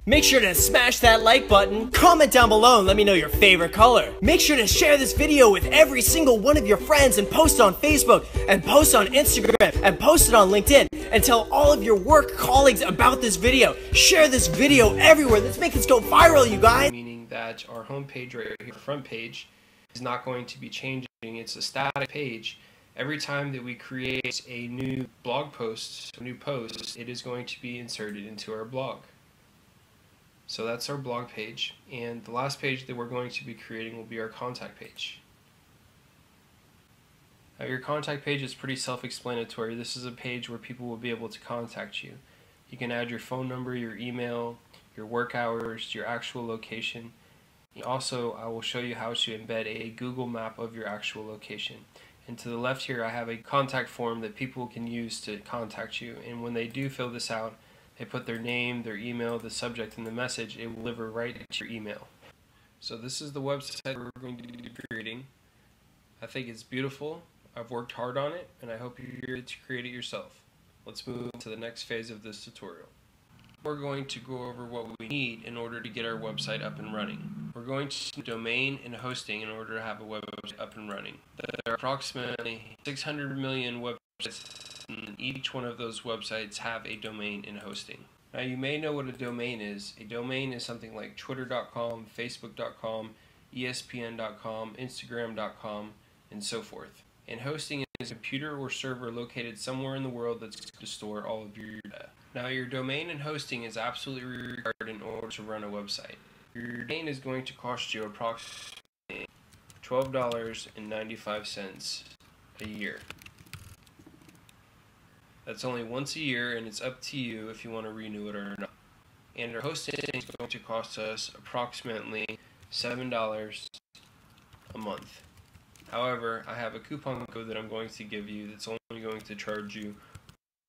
Make sure to smash that like button, comment down below and let me know your favorite color. Make sure to share this video with every single one of your friends and post on Facebook and post on Instagram and post it on LinkedIn and tell all of your work colleagues about this video. Share this video everywhere. Let's make this go viral, you guys. Meaning that our home page right here, front page, is not going to be changing. It's a static page. Every time that we create a new blog post, it is going to be inserted into our blog. So that's our blog page, and the last page that we're going to be creating will be our contact page. Now your contact page is pretty self-explanatory. This is a page where people will be able to contact you. You can add your phone number, your email, your work hours, your actual location. Also, I will show you how to embed a Google map of your actual location. And to the left here I have a contact form that people can use to contact you, and when they do fill this out, they put their name, their email, the subject, and the message. It will deliver right to your email. So this is the website we're going to be creating. I think it's beautiful. I've worked hard on it, and I hope you're able to create it yourself. Let's move to the next phase of this tutorial. We're going to go over what we need in order to get our website up and running. We're going to need a domain and hosting in order to have a website up and running. There are approximately 600 million websites, and each one of those websites have a domain and hosting. Now you may know what a domain is. A domain is something like twitter.com, facebook.com, espn.com, instagram.com, and so forth. And hosting is a computer or server located somewhere in the world that's to store all of your data. Now your domain and hosting is absolutely required in order to run a website. Your domain is going to cost you approximately $12.95 a year. That's only once a year, and it's up to you if you want to renew it or not. And our hosting is going to cost us approximately $7 a month. However, I have a coupon code that I'm going to give you that's only going to charge you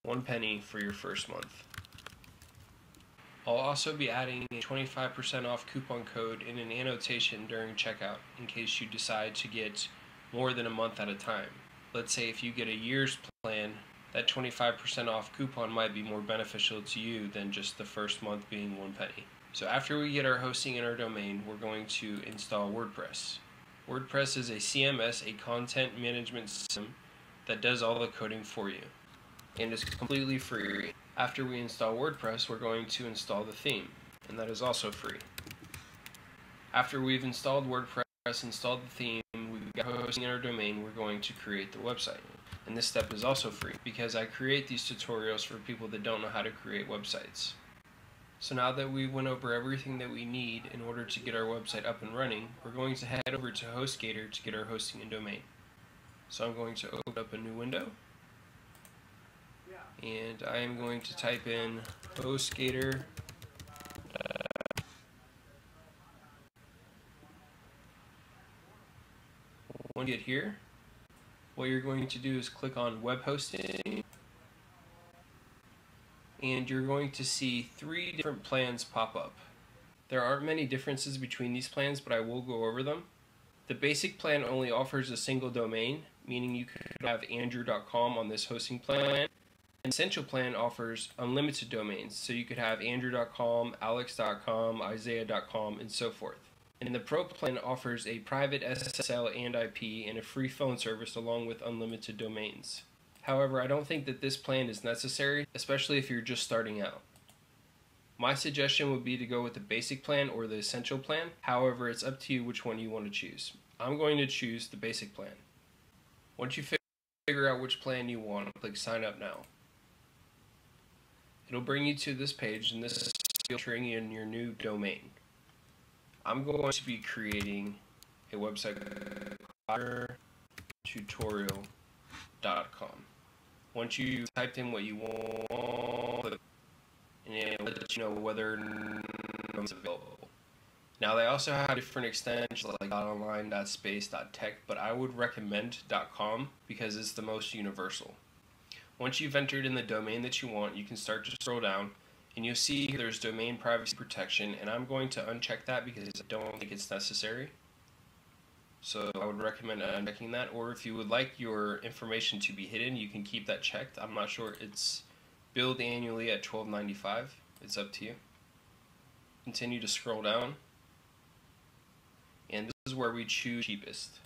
1 penny for your first month. I'll also be adding a 25% off coupon code in an annotation during checkout in case you decide to get more than a month at a time. Let's say if you get a year's plan, that 25% off coupon might be more beneficial to you than just the first month being 1 penny. So after we get our hosting and our domain, we're going to install WordPress. WordPress is a CMS, a content management system that does all the coding for you, and it's completely free. After we install WordPress, we're going to install the theme, and that is also free. After we've installed WordPress, installed the theme, we've got hosting and our domain, we're going to create the website. And this step is also free because I create these tutorials for people that don't know how to create websites. So now that we went over everything that we need in order to get our website up and running, we're going to head over to HostGator to get our hosting and domain. So I'm going to open up a new window, and I am going to type in HostGator. When you get here, what you're going to do is click on web hosting, and you're going to see 3 different plans pop up. There aren't many differences between these plans, but I will go over them. The basic plan only offers a single domain, meaning you could have andrew.com on this hosting plan. And the Essential plan offers unlimited domains, so you could have andrew.com, alex.com, isaiah.com, and so forth. And the Pro plan offers a private SSL and IP and a free phone service along with unlimited domains. However, I don't think that this plan is necessary, especially if you're just starting out. My suggestion would be to go with the basic plan or the essential plan. However, it's up to you which one you want to choose. I'm going to choose the basic plan. Once you figure out which plan you want, click sign up now. It'll bring you to this page, and this is filtering in your new domain. I'm going to be creating a website called tutorial.com. Once you typed in what you want, and it'll let you know whether it's available. Now they also have different extensions like .online, .space, .tech, but I would recommend .com because it's the most universal. Once you've entered in the domain that you want, you can start to scroll down, and you'll see there's domain privacy protection, and I'm going to uncheck that because I don't think it's necessary. So I would recommend unchecking that, or if you would like your information to be hidden, you can keep that checked. I'm not sure. It's billed annually at $12.95. It's up to you. Continue to scroll down, and this is where we choose cheapest.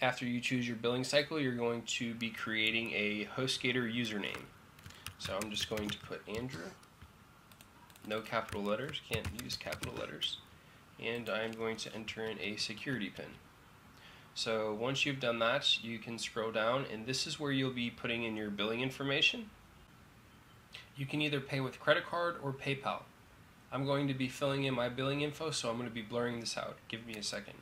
After you choose your billing cycle, you're going to be creating a HostGator username. So I'm just going to put Andrew, no capital letters, can't use capital letters, and I'm going to enter in a security pin. So once you've done that, you can scroll down, and this is where you'll be putting in your billing information. You can either pay with credit card or PayPal. I'm going to be filling in my billing info, so I'm going to be blurring this out. Give me a second.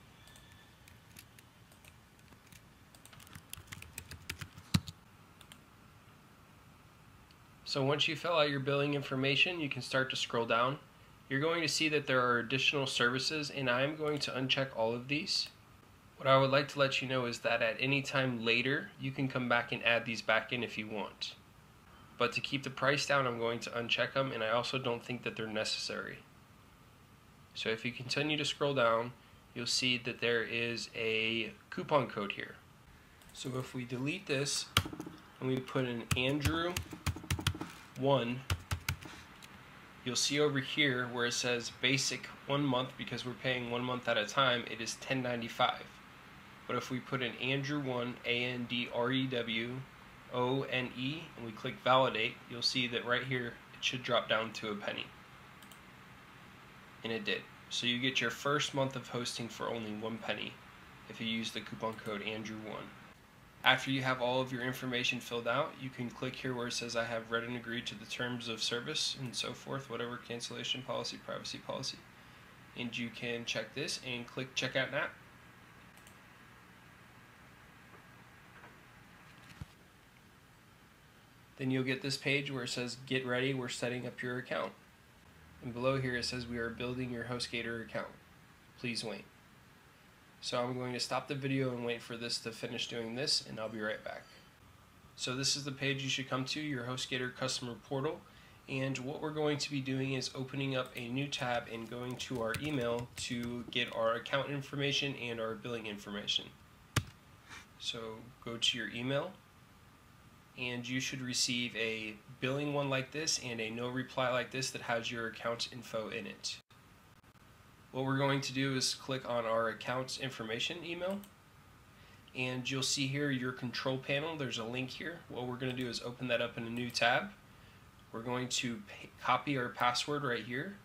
So once you fill out your billing information, you can start to scroll down. You're going to see that there are additional services, and I'm going to uncheck all of these. What I would like to let you know is that at any time later, you can come back and add these back in if you want. But to keep the price down, I'm going to uncheck them, and I also don't think that they're necessary. So if you continue to scroll down, you'll see that there is a coupon code here. So if we delete this and we put in Andrew 1, you'll see over here where it says basic 1 month, because we're paying 1 month at a time, it is $10.95. But if we put in Andrew 1, ANDREWONE, and we click validate, you'll see that right here it should drop down to a penny. And it did. So you get your first month of hosting for only 1 penny if you use the coupon code Andrew1. After you have all of your information filled out, you can click here where it says I have read and agreed to the terms of service and so forth, whatever cancellation policy, privacy policy. And you can check this and click checkout now. Then you'll get this page where it says get ready, we're setting up your account. And below here it says we are building your HostGator account. Please wait. So I'm going to stop the video and wait for this to finish doing this, and I'll be right back. So this is the page you should come to, your HostGator customer portal. And what we're going to be doing is opening up a new tab and going to our email to get our account information and our billing information. So go to your email, and you should receive a billing one like this and a no reply like this that has your account info in it. What we're going to do is click on our accounts information email, and you'll see here your control panel. There's a link here. What we're going to do is open that up in a new tab. We're going to copy our password right here,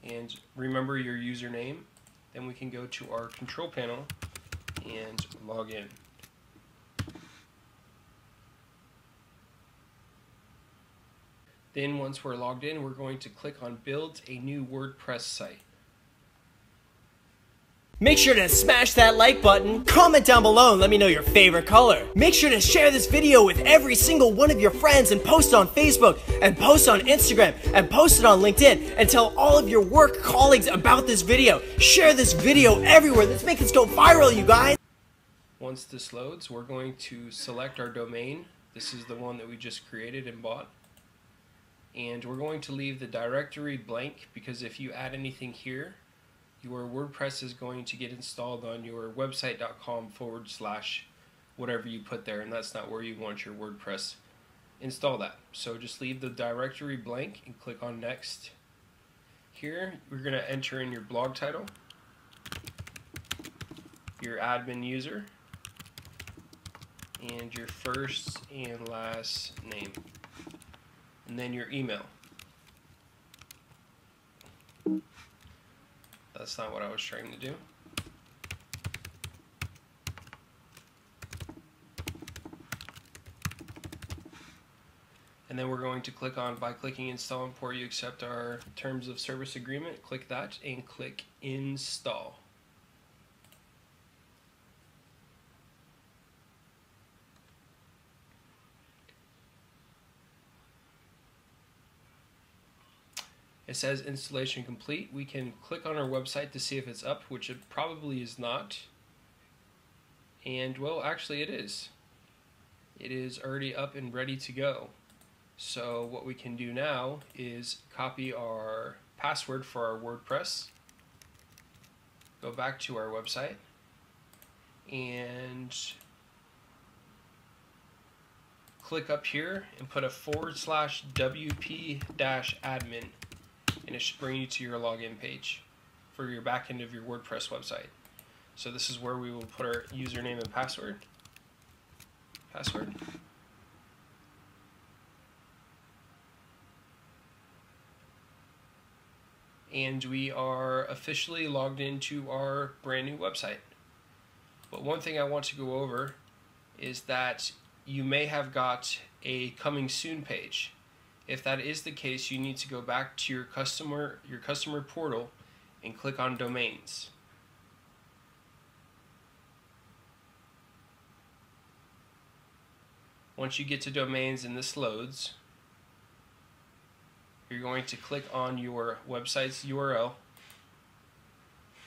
and remember your username. Then we can go to our control panel and log in. Then once we're logged in, we're going to click on Build a New WordPress Site. Make sure to smash that like button, comment down below and let me know your favorite color. Make sure to share this video with every single one of your friends and post on Facebook and post on Instagram and post it on LinkedIn and tell all of your work colleagues about this video. Share this video everywhere. Let's make this go viral, you guys. Once this loads, we're going to select our domain. This is the one that we just created and bought. And we're going to leave the directory blank, because if you add anything here, your WordPress is going to get installed on your website.com / whatever you put there, and that's not where you want your WordPress installed at. So just leave the directory blank and click on next. Here we're going to enter in your blog title, your admin user, and your first and last name, and then your email. That's not what I was trying to do. And then we're going to click on, by clicking install import, you accept our terms of service agreement. Click that and click install. It says installation complete. We can click on our website to see if it's up, which it probably is not. And well, actually it is. It is already up and ready to go. So what we can do now is copy our password for our WordPress, go back to our website, and click up here and put a /wp-admin, and it should bring you to your login page for your back end of your WordPress website. So this is where we will put our username and password. And we are officially logged into our brand new website. But one thing I want to go over is that you may have got a coming soon page. If that is the case, you need to go back to your customer portal and click on domains. Once you get to domains and this loads, you're going to click on your website's URL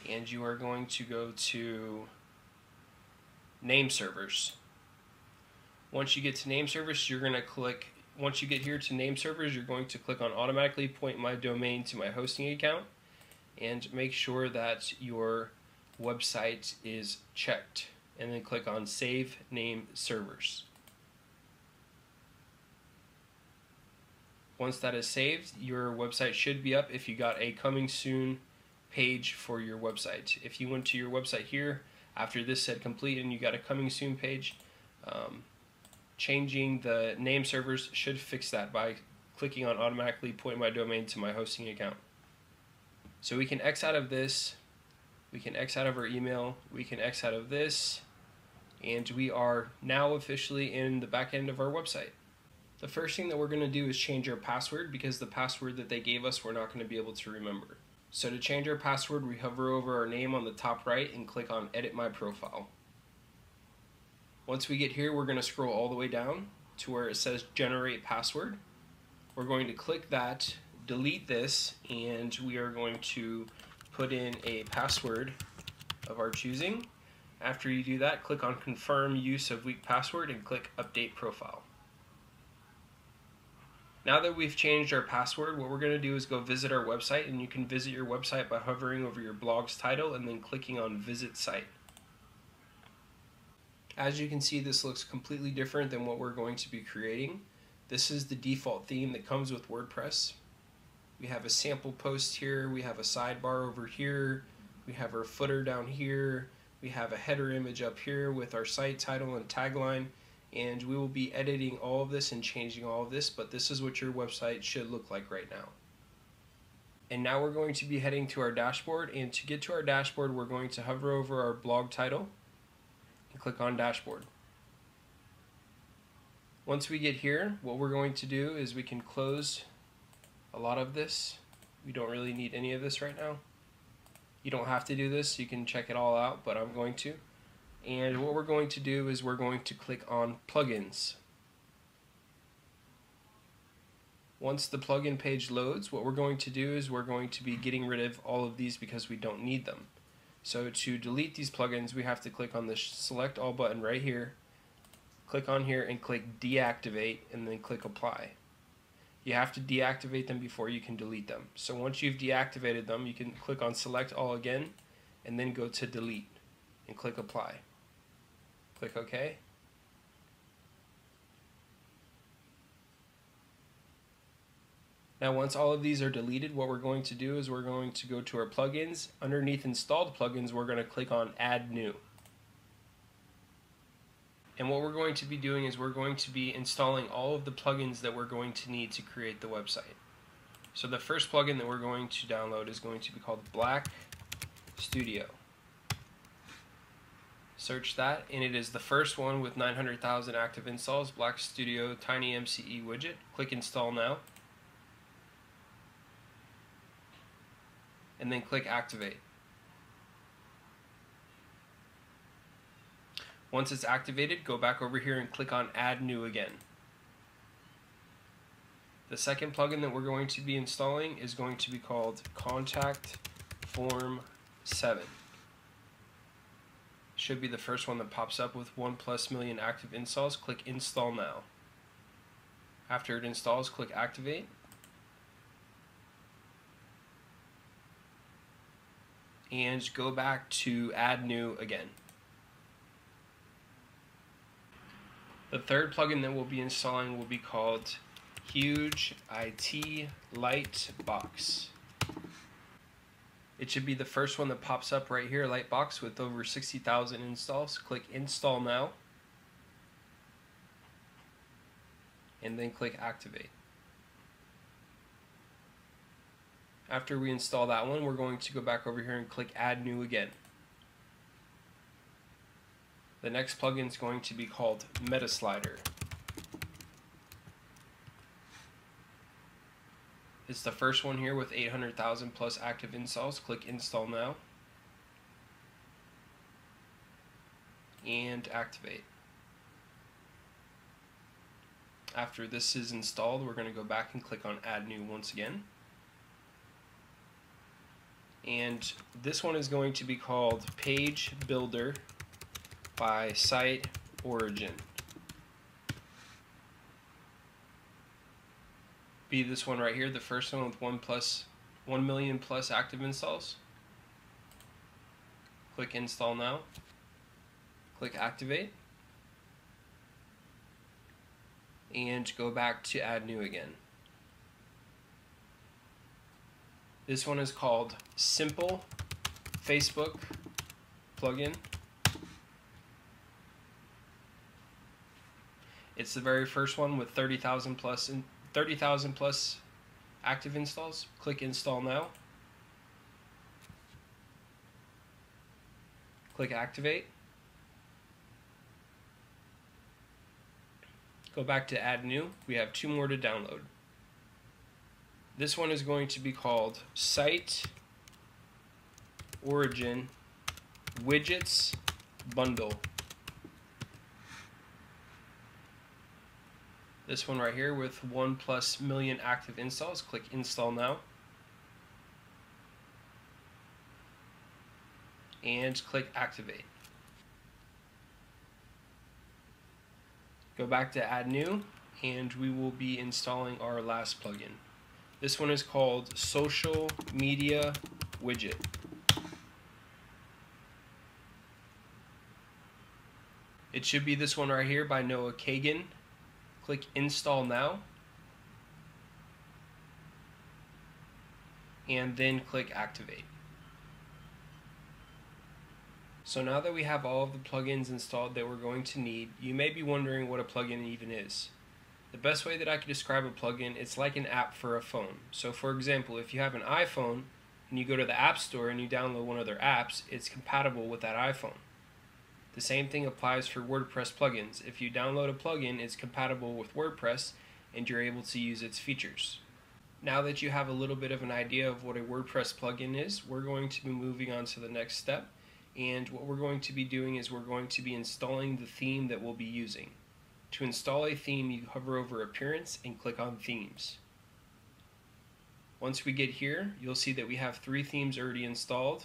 and you are going to go to name servers. Once you get to name servers, you're going to click, once you get here to name servers, you're going to click on automatically point my domain to my hosting account and make sure that your website is checked, and then click on save name servers. Once that is saved, your website should be up if you got a coming soon page for your website. If you went to your website here after this said complete and you got a coming soon page, changing the name servers should fix that by clicking on automatically point my domain to my hosting account. So we can X out of this, we can X out of our email, we can X out of this, and we are now officially in the back end of our website. The first thing that we're going to do is change our password, because the password that they gave us we're not going to be able to remember. So to change our password, we hover over our name on the top right and click on Edit My Profile. Once we get here, we're going to scroll all the way down to where it says Generate Password. We're going to click that, delete this, and we are going to put in a password of our choosing. After you do that, click on Confirm Use of Weak Password and click Update Profile. Now that we've changed our password, what we're going to do is go visit our website, and you can visit your website by hovering over your blog's title and then clicking on Visit Site. As you can see, this looks completely different than what we're going to be creating. This is the default theme that comes with WordPress. We have a sample post here, we have a sidebar over here, we have our footer down here, we have a header image up here with our site title and tagline. And we will be editing all of this and changing all of this, but this is what your website should look like right now. And now we're going to be heading to our dashboard, and to get to our dashboard we're going to hover over our blog title and click on Dashboard. Once we get here, what we're going to do is we can close a lot of this. We don't really need any of this right now. You don't have to do this, you can check it all out, but I'm going to. And what we're going to do is we're going to click on Plugins. Once the plugin page loads, what we're going to do is we're going to be getting rid of all of these because we don't need them. So to delete these plugins, we have to click on the Select All button right here, click on here and click Deactivate, and then click Apply. You have to deactivate them before you can delete them. So once you've deactivated them, you can click on Select All again and then go to Delete and click Apply. Click OK. Now once all of these are deleted, what we're going to do is we're going to go to our plugins. Underneath installed plugins, we're going to click on Add New. And what we're going to be doing is we're going to be installing all of the plugins that we're going to need to create the website. So the first plugin that we're going to download is going to be called Black Studio. Search that, and it is the first one with 900,000 active installs, Black Studio Tiny MCE widget. Click Install Now. And then click Activate. Once it's activated, go back over here and click on Add New again. The second plugin that we're going to be installing is going to be called Contact Form 7. Should be the first one that pops up with 1+ million active installs. Click Install Now. After it installs, click Activate. And go back to Add New again. The third plugin that we'll be installing will be called Huge IT Lightbox. It should be the first one that pops up right here, Lightbox, with over 60,000 installs. Click Install Now, and then click Activate. After we install that one, we're going to go back over here and click Add New again. The next plugin is going to be called MetaSlider. It's the first one here with 800,000 plus active installs. Click Install Now and Activate. After this is installed, we're going to go back and click on Add New once again. And this one is going to be called Page Builder by Site Origin. Be this one right here, the first one with 1 million plus active installs. Click Install Now. Click Activate. And go back to Add New again. This one is called Simple Facebook Plugin. It's the very first one with 30,000 plus active installs. Click Install Now. Click Activate. Go back to Add New. We have 2 more to download. This one is going to be called Site Origin Widgets Bundle. This one right here with 1+ million active installs. Click Install Now. And click Activate. Go back to Add New, and we will be installing our last plugin. This one is called Social Media Widget. It should be this one right here by Noah Kagan. Click Install Now, and then click Activate. So now that we have all of the plugins installed that we're going to need, you may be wondering what a plugin even is. The best way that I can describe a plugin, it's like an app for a phone. So for example, if you have an iPhone and you go to the App Store and you download one of their apps, it's compatible with that iPhone. The same thing applies for WordPress plugins. If you download a plugin, it's compatible with WordPress and you're able to use its features. Now that you have a little bit of an idea of what a WordPress plugin is, we're going to be moving on to the next step. And what we're going to be doing is we're going to be installing the theme that we'll be using. To install a theme, you hover over Appearance and click on Themes. Once we get here, you'll see that we have 3 themes already installed.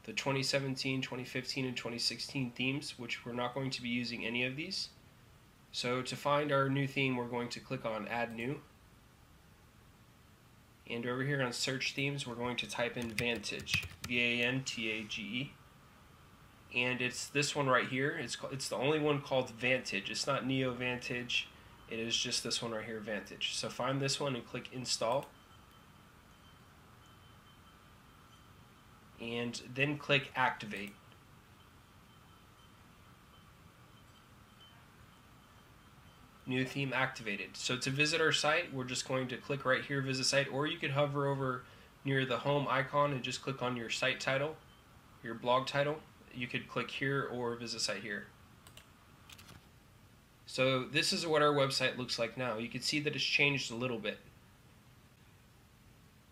The 2017, 2015, and 2016 themes, which we're not going to be using any of these. So to find our new theme, we're going to click on Add New. And over here on Search Themes, we're going to type in Vantage, V-A-N-T-A-G-E. And it's this one right here. It's the only one called Vantage. It's not Neo Vantage. It is just this one right here, Vantage. So find this one and click Install. And then click Activate. New theme activated. So to visit our site, we're just going to click right here, Visit Site, or you could hover over near the home icon and just click on your site title, your blog title. You could click here or Visit Site here. So this is what our website looks like now. You can see that it's changed a little bit.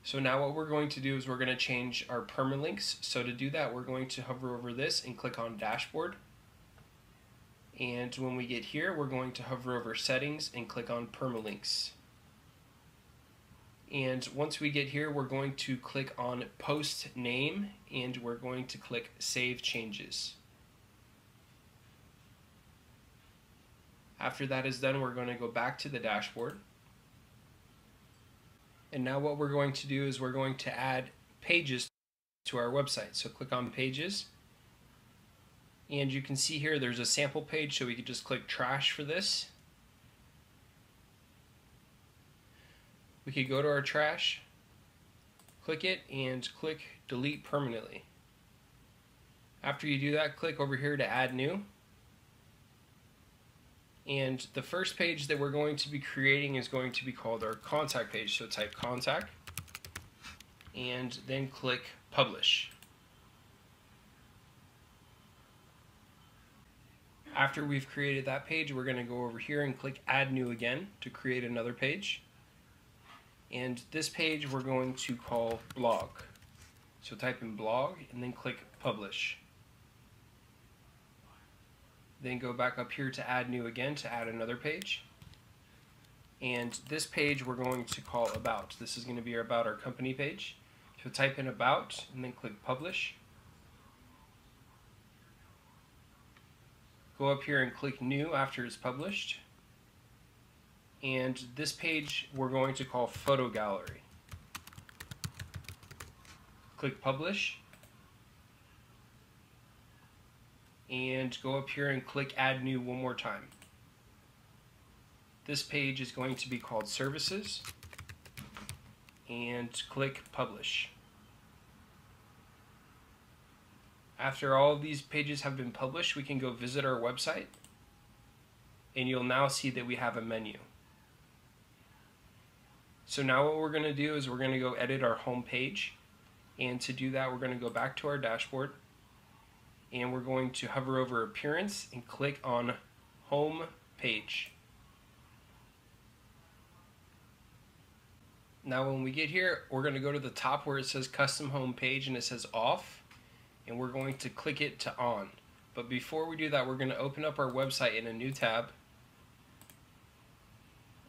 So now what we're going to do is we're going to change our permalinks. So to do that, we're going to hover over this and click on Dashboard. And when we get here, we're going to hover over Settings and click on Permalinks. And once we get here, we're going to click on Post Name and we're going to click Save Changes. After that is done, we're going to go back to the dashboard. And now what we're going to do is we're going to add pages to our website. So click on Pages. And you can see here there's a sample page, so we could just click Trash for this. we could go to our trash, click it, and click delete permanently. After you do that, click over here to add new. And the first page that we're going to be creating is going to be called our contact page. So type contact and then click publish. After we've created that page, we're going to go over here and click add new again to create another page. And this page we're going to call blog. So type in blog and then click publish. Then go back up here to add new again to add another page. And this page we're going to call about. This is going to be about our company page. So type in about and then click publish. Go up here and click new after it's published. And this page we're going to call photo gallery. Click publish. And go up here and click add new one more time. This page is going to be called services and click publish. After all of these pages have been published, we can go visit our website and you'll now see that we have a menu. So now what we're going to do is we're going to go edit our home page, and to do that we're going to go back to our dashboard and we're going to hover over appearance and click on home page. Now when we get here, we're going to go to the top where it says custom home page and it says off, and we're going to click it to on. But before we do that, we're going to open up our website in a new tab,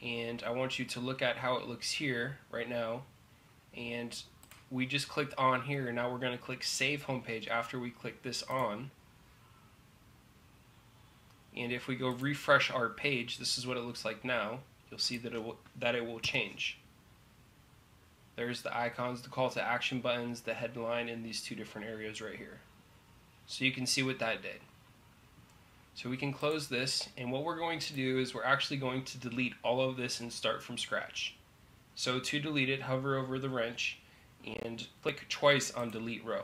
and I want you to look at how it looks here right now. And we just clicked on here, and now we're going to click save homepage after we click this on. And if we go refresh our page, this is what it looks like now. You'll see that it will change. There's the icons, the call to action buttons, the headline, and these two different areas right here. So you can see what that did. So we can close this, and what we're going to do is we're actually going to delete all of this and start from scratch. So to delete it, hover over the wrench and click twice on delete row.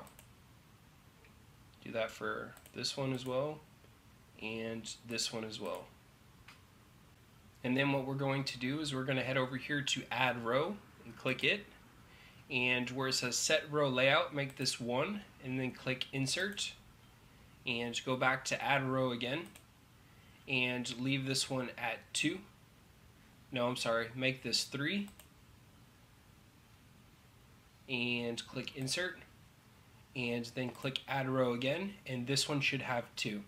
Do that for this one as well and this one as well. And then what we're going to do is we're going to head over here to add row and click it, and where it says set row layout, make this 1 and then click insert and go back to add row again and leave this one at 2. No, I'm sorry, make this 3 and click insert and then click add row again, and this one should have 2.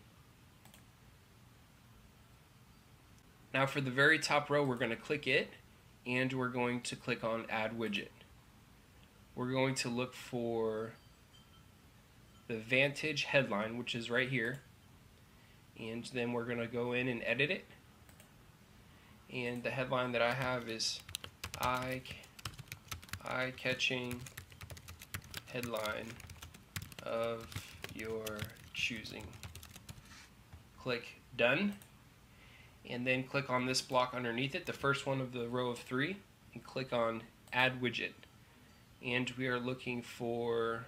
Now for the very top row, we're going to click it and we're going to click on add widget. We're going to look for the Vantage headline, which is right here, and then we're going to go in and edit it. And the headline that I have is eye-catching headline of your choosing. Click done, and then click on this block underneath it, the first one of the row of 3, and click on add widget. And we are looking for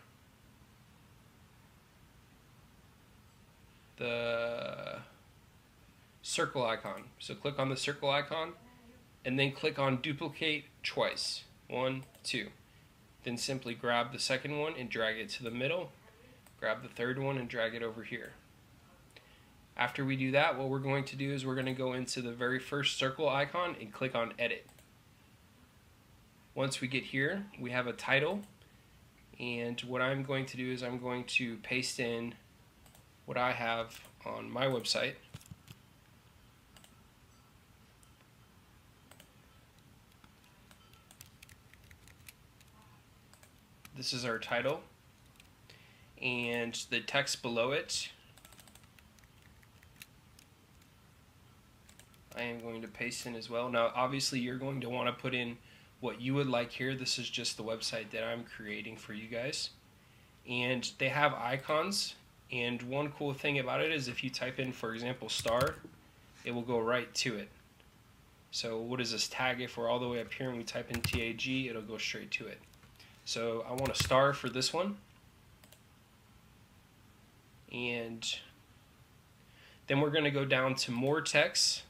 the circle icon. So click on the circle icon and then click on duplicate twice. 1, 2. Then simply grab the second one and drag it to the middle. Grab the third one and drag it over here. After we do that, what we're going to do is we're going to go into the very first circle icon and click on edit. Once we get here, we have a title, and what I'm going to do is I'm going to paste in what I have on my website. This is our title, and the text below it I am going to paste in as well. Now obviously you're going to want to put in what you would like here. This is just the website that I'm creating for you guys, and they have icons, and one cool thing about it is if you type in, for example, star, it will go right to it. So what is this tag? If we're all the way up here and we type in TAG, it'll go straight to it. So I want a star for this one. And then we're going to go down to more text.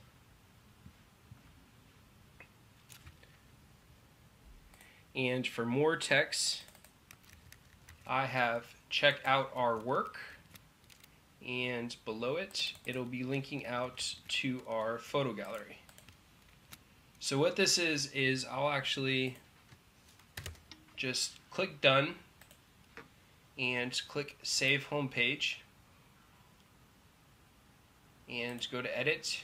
And for more text, I have check out our work. And below it, it'll be linking out to our photo gallery. So what this is I'll actually just click done and click save home page and go to edit,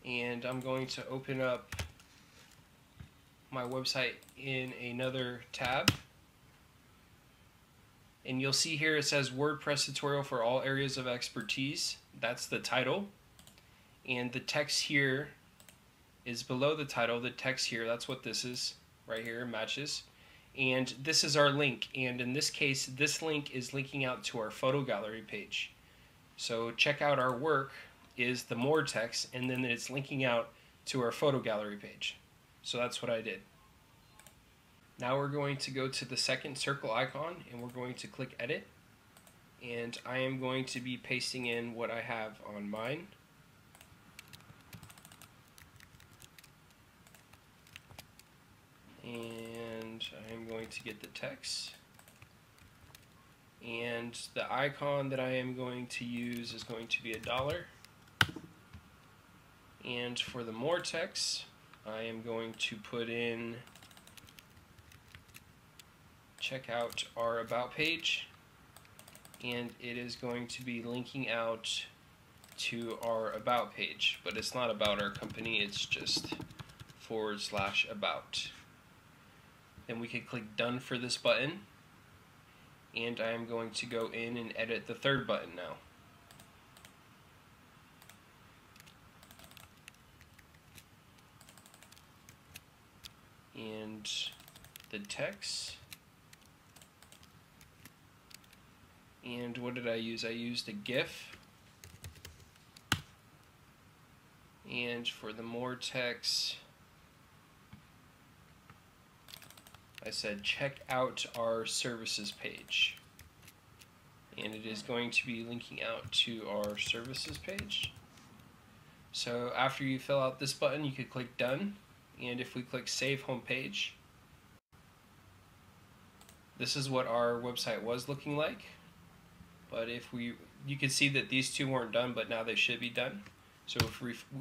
and I'm going to open up my website in another tab, and you'll see here it says WordPress tutorial for all areas of expertise. That's the title, and the text here is below the title. The text here, that's what this is right here, matches, and this is our link, and in this case this link is linking out to our photo gallery page. So check out our work is the more text, and then it's linking out to our photo gallery page. So that's what I did. Now we're going to go to the second circle icon and we're going to click edit, and I am going to be pasting in what I have on mine. And I am going to get the text, and the icon that I am going to use is going to be $1. And for the more text, I am going to put in check out our about page, and it is going to be linking out to our about page, but it's not about our company, it's just /about. Then we can click done for this button, and I am going to go in and edit the third button now. And the text. And what did I use? I used a GIF. And for the more text, I said check out our services page, and it is going to be linking out to our services page. So after you fill out this button, you could click done, and if we click save home page, this is what our website was looking like. But you can see that these two weren't done, but now they should be done. So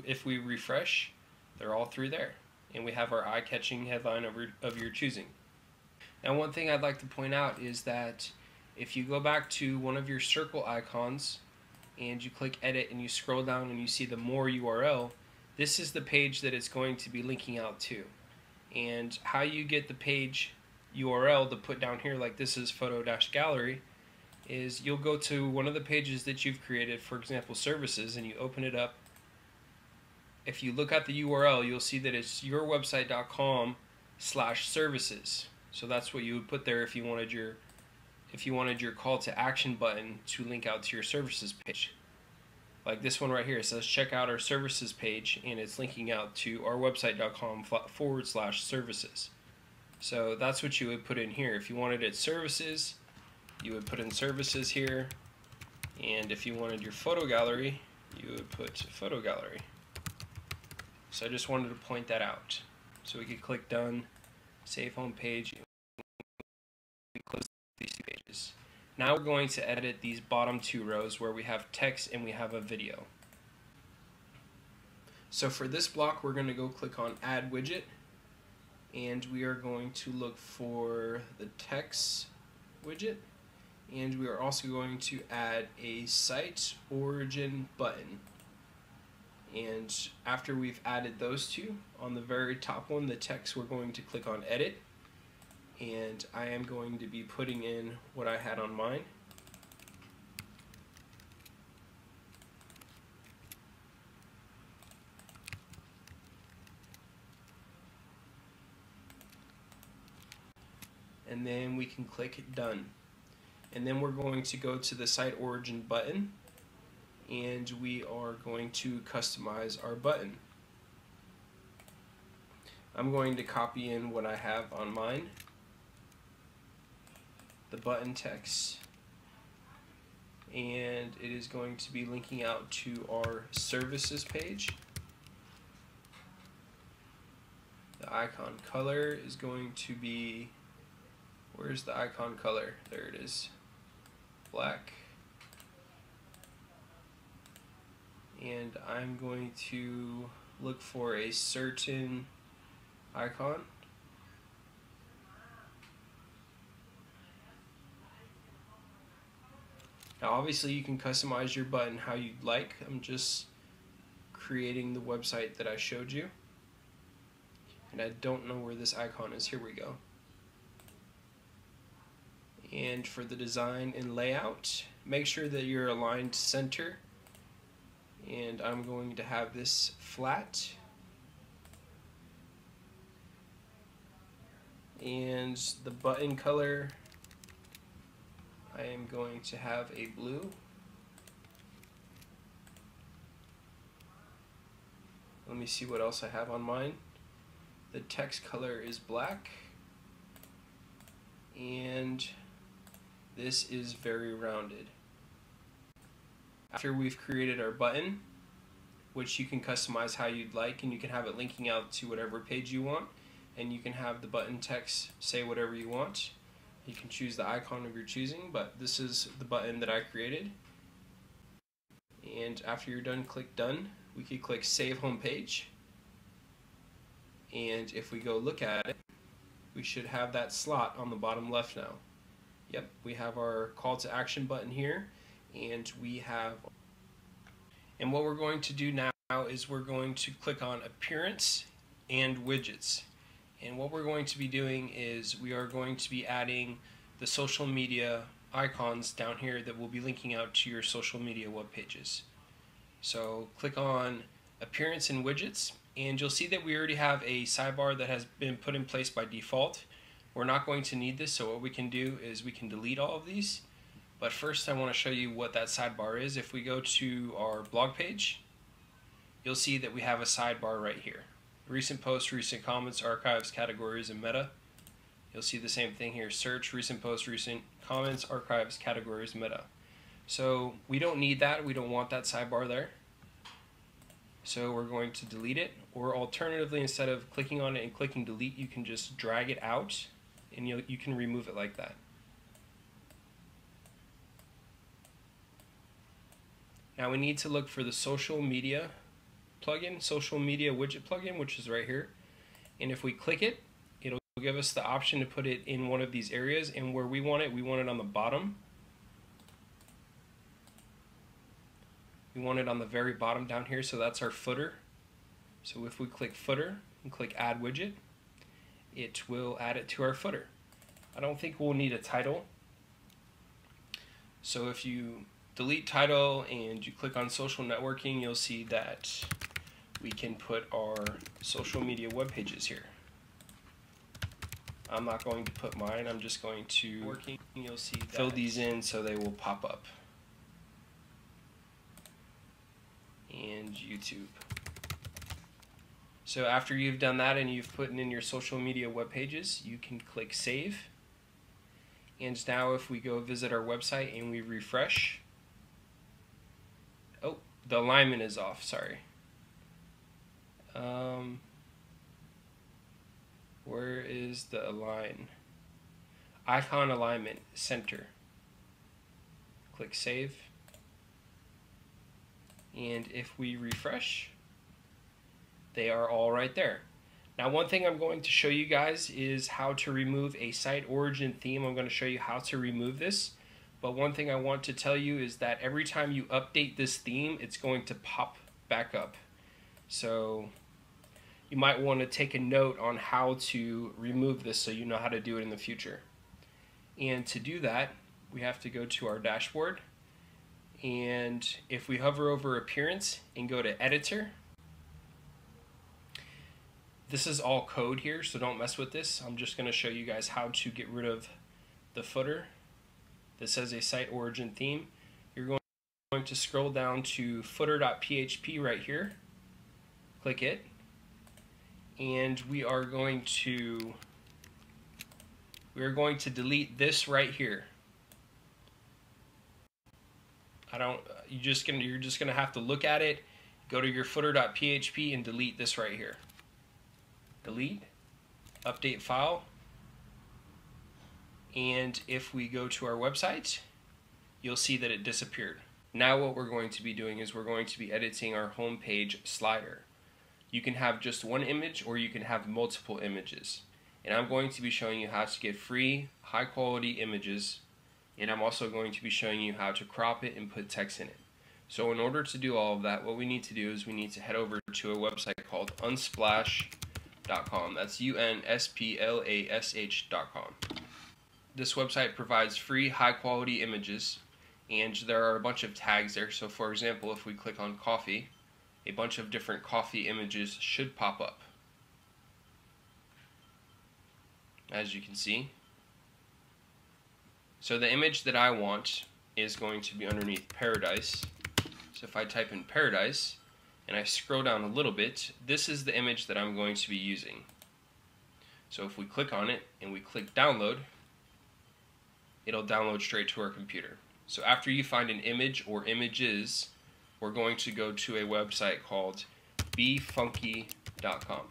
if we refresh, they're all through there, and we have our eye-catching headline of your choosing. Now, one thing I'd like to point out is that if you go back to one of your circle icons and you click edit and you scroll down and you see the more URL, this is the page that it's going to be linking out to. And how you get the page URL to put down here, like this is photo-gallery, is you'll go to one of the pages that you've created, for example services, and you open it up. If you look at the URL, you'll see that it's yourwebsite.com/services. So that's what you would put there if you wanted your call to action button to link out to your services page. Like this one right here, it says check out our services page, and it's linking out to our website.com/services. So that's what you would put in here. If you wanted it services, you would put in services here, and if you wanted your photo gallery, you would put photo gallery. So I just wanted to point that out. So we could click done, save home page, and we close these two pages. Now we're going to edit these bottom two rows where we have text and we have a video. So for this block, we're going to go click on add widget, and we are going to look for the text widget, and we are also going to add a site origin button. And after we've added those two, on the very top one, the text, we're going to click on edit, and I am going to be putting in what I had on mine. And then we can click done. And then we're going to go to the site origin button, and we are going to customize our button. I'm going to copy in what I have on mine, the button text, and it is going to be linking out to our services page. The icon color is going to be, where's the icon color? There it is, black. And I'm going to look for a certain icon. Now obviously you can customize your button how you'd like. I'm just creating the website that I showed you. And I don't know where this icon is. Here we go. And for the design and layout, make sure that you're aligned center. And I'm going to have this flat. And the button color, I am going to have a blue. Let me see what else I have on mine. The text color is black. And this is very rounded. After we've created our button, which you can customize how you'd like, and you can have it linking out to whatever page you want, and you can have the button text say whatever you want. You can choose the icon of your choosing, but this is the button that I created. And after you're done, click done. We could click save home page. And if we go look at it, we should have that slot on the bottom left now. Yep, we have our call to action button here, and we have, and what we're going to do now is we're going to click on appearance and widgets. And what we're going to be doing is we are going to be adding the social media icons down here that will be linking out to your social media web pages. So click on appearance and widgets, and you'll see that we already have a sidebar that has been put in place by default. We're not going to need this, so what we can do is we can delete all of these. But first I want to show you what that sidebar is. If we go to our blog page, you'll see that we have a sidebar right here. Recent posts, recent comments, archives, categories, and meta. You'll see the same thing here. Search, recent posts, recent comments, archives, categories, meta. So we don't need that. We don't want that sidebar there. So we're going to delete it. Or alternatively, instead of clicking on it and clicking delete, you can just drag it out and you can remove it like that. Now we need to look for the social media plugin, social media widget plugin, which is right here. And if we click it, it'll give us the option to put it in one of these areas, and where we want it on the bottom. We want it on the very bottom down here, so that's our footer. So if we click footer and click add widget, it will add it to our footer. I don't think we'll need a title. So if you delete title and you click on social networking, you'll see that we can put our social media web pages here. I'm not going to put mine, I'm just going to you'll see fill these in so they will pop up. And YouTube. So after you've done that and you've put in your social media web pages, you can click save. And now if we go visit our website and we refresh, oh, the alignment is off, sorry. Where is the align? Icon alignment, center. Click save. And if we refresh, they are all right there. Now one thing I'm going to show you guys is how to remove a site origin theme. I'm going to show you how to remove this. But one thing I want to tell you is that every time you update this theme, it's going to pop back up. So you might want to take a note on how to remove this so you know how to do it in the future. And to do that, we have to go to our dashboard. And if we hover over appearance and go to editor, this is all code here, so don't mess with this. I'm just going to show you guys how to get rid of the footer. This says a site origin theme. You're going going to scroll down to footer.php right here, click it, and we are going to delete this right here. You're just gonna have to look at it, go to your footer.php and delete this right here. Delete, update file, and if we go to our website, you'll see that it disappeared. Now what we're going to be doing is we're going to be editing our home page slider. You can have just one image or you can have multiple images. And I'm going to be showing you how to get free, high quality images, and I'm also going to be showing you how to crop it and put text in it. So in order to do all of that, what we need to do is we need to head over to a website called unsplash.com. That's unsplash.com. This website provides free, high quality images, and there are a bunch of tags there. So for example, if we click on coffee, a bunch of different coffee images should pop up, as you can see. So the image that I want is going to be underneath paradise. So if I type in paradise and I scroll down a little bit, this is the image that I'm going to be using. So if we click on it and we click download, it'll download straight to our computer. So after you find an image or images, we're going to go to a website called befunky.com.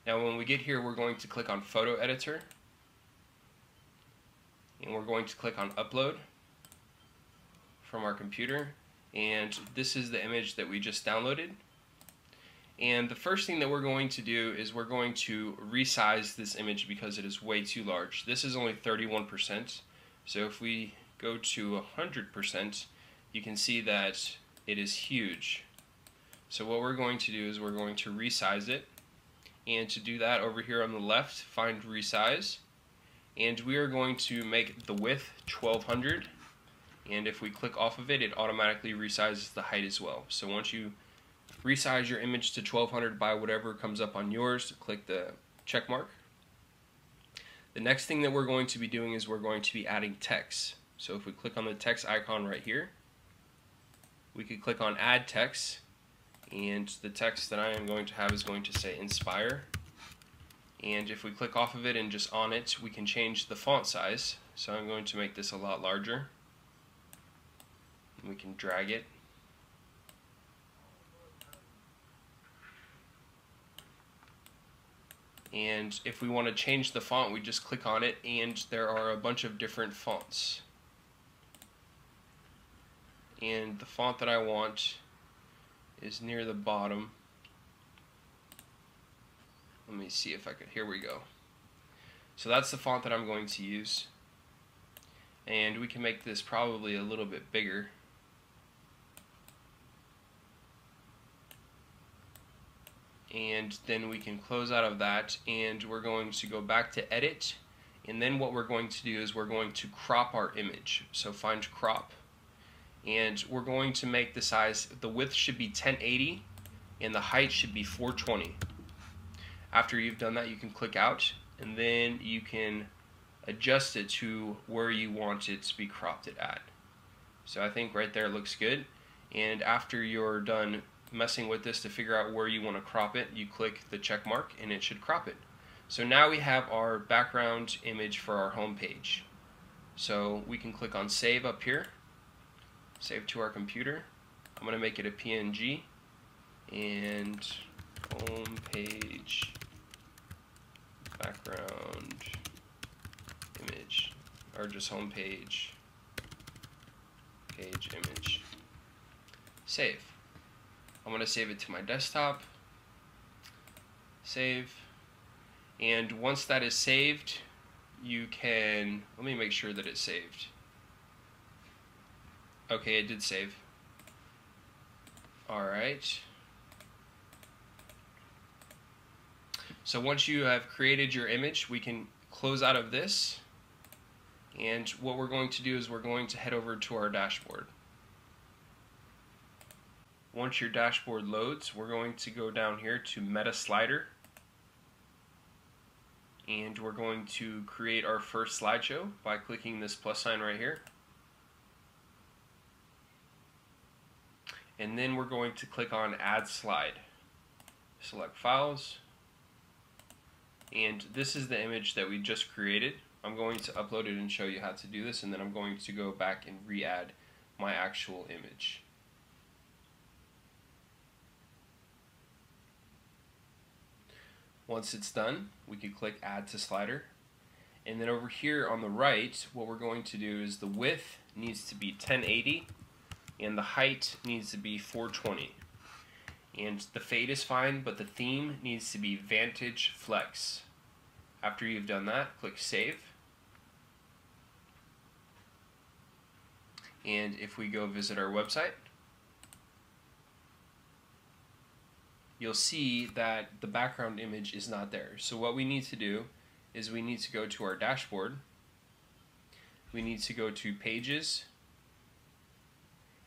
Now when we get here, we're going to click on Photo Editor, and we're going to click on Upload from our computer, and this is the image that we just downloaded. And the first thing that we're going to do is we're going to resize this image because it is way too large. This is only 31%, so if we go to 100%, you can see that it is huge. So what we're going to do is we're going to resize it. And to do that, over here on the left, find resize, and we are going to make the width 1200, and if we click off of it, it automatically resizes the height as well. So once you resize your image to 1200 by whatever comes up on yours, click the check mark. The next thing that we're going to be doing is we're going to be adding text. So if we click on the text icon right here, we could click on add text, and the text that I am going to have is going to say inspire. And if we click off of it and just on it, we can change the font size. So I'm going to make this a lot larger. And we can drag it. And if we want to change the font, we just click on it, and there are a bunch of different fonts. And the font that I want is near the bottom. Let me see if I could, here we go. So that's the font that I'm going to use. And we can make this probably a little bit bigger. And then we can close out of that, and we're going to go back to edit, and then what we're going to do is we're going to crop our image. So find crop, and we're going to make the size, the width should be 1080 and the height should be 420. After you've done that, you can click out, and then you can adjust it to where you want it to be cropped it at. So I think right there looks good, and after you're done messing with this to figure out where you want to crop it, you click the check mark and it should crop it. So now we have our background image for our home page. So we can click on save up here, save to our computer. I'm going to make it a PNG, and home page background image, or just home page image. Save. I'm going to save it to my desktop. Save. And once that is saved, you can, let me make sure that it's saved. Okay, it did save. Alright. So once you have created your image, we can close out of this. And what we're going to do is we're going to head over to our dashboard. Once your dashboard loads, we're going to go down here to Meta Slider, and we're going to create our first slideshow by clicking this plus sign right here. and then we're going to click on Add Slide. Select Files, and this is the image that we just created. I'm going to upload it and show you how to do this, and then I'm going to go back and re-add my actual image. Once it's done, we can click Add to Slider, and then over here on the right, what we're going to do is the width needs to be 1080 and the height needs to be 420. And the fade is fine, but the theme needs to be Vantage Flex. After you've done that, click Save. And if we go visit our website, you'll see that the background image is not there. So what we need to do is we need to go to our dashboard. We need to go to Pages,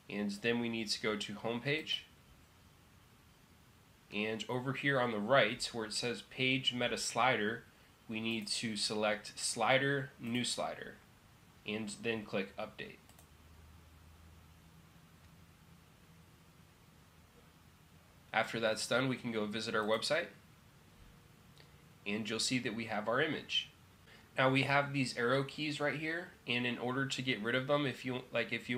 and then we need to go to Homepage. And over here on the right, where it says Page Meta Slider, we need to select Slider, New Slider, and then click Update. After that's done, we can go visit our website, and you'll see that we have our image. Now we have these arrow keys right here, and in order to get rid of them, if you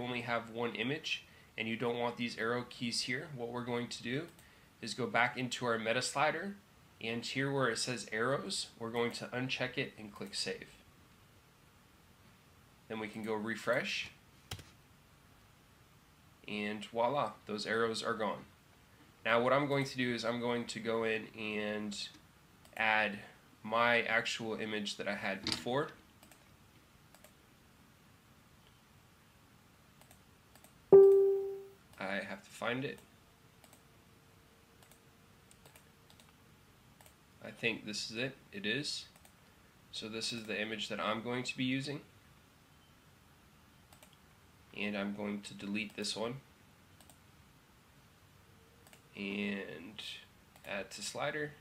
only have one image and you don't want these arrow keys here, what we're going to do is go back into our meta slider, and here where it says arrows, we're going to uncheck it and click Save. Then we can go refresh, and voila, those arrows are gone. Now what I'm going to do is I'm going to go in and add my actual image that I had before. I have to find it. I think this is it. It is. So this is the image that I'm going to be using. And I'm going to delete this one. And add to slider.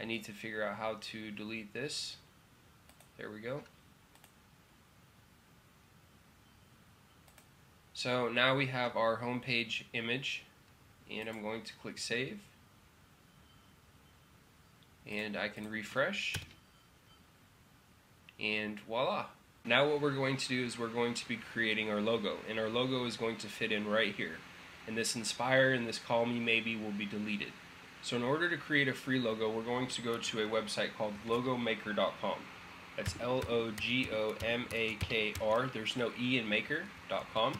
I need to figure out how to delete this. There we go. So now we have our homepage image, and I'm going to click Save, and I can refresh, and voila. Now what we're going to do is we're going to be creating our logo, and our logo is going to fit in right here. And this inspire and this call me maybe will be deleted. So in order to create a free logo, we're going to go to a website called logomaker.com. That's L-O-G-O-M-A-K-R. There's no E in maker.com.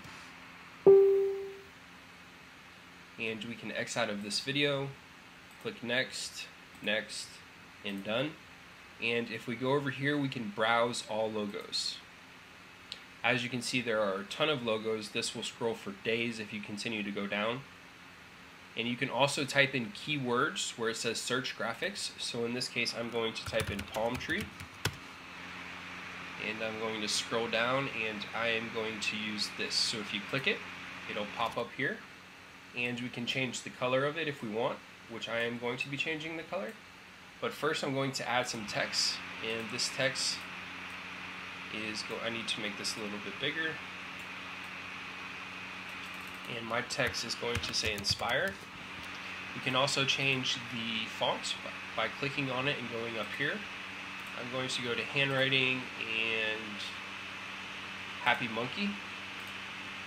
And we can X out of this video, click next, next, and done. And if we go over here, we can browse all logos. As you can see, there are a ton of logos. This will scroll for days if you continue to go down. And you can also type in keywords where it says search graphics. So in this case, I'm going to type in palm tree. And I'm going to scroll down, and I am going to use this. So if you click it, it'll pop up here. And we can change the color of it if we want, which I am going to be changing the color. But first I'm going to add some text, and this text is, I need to make this a little bit bigger. And my text is going to say Inspire. You can also change the font by clicking on it and going up here. I'm going to go to handwriting and Happy Monkey.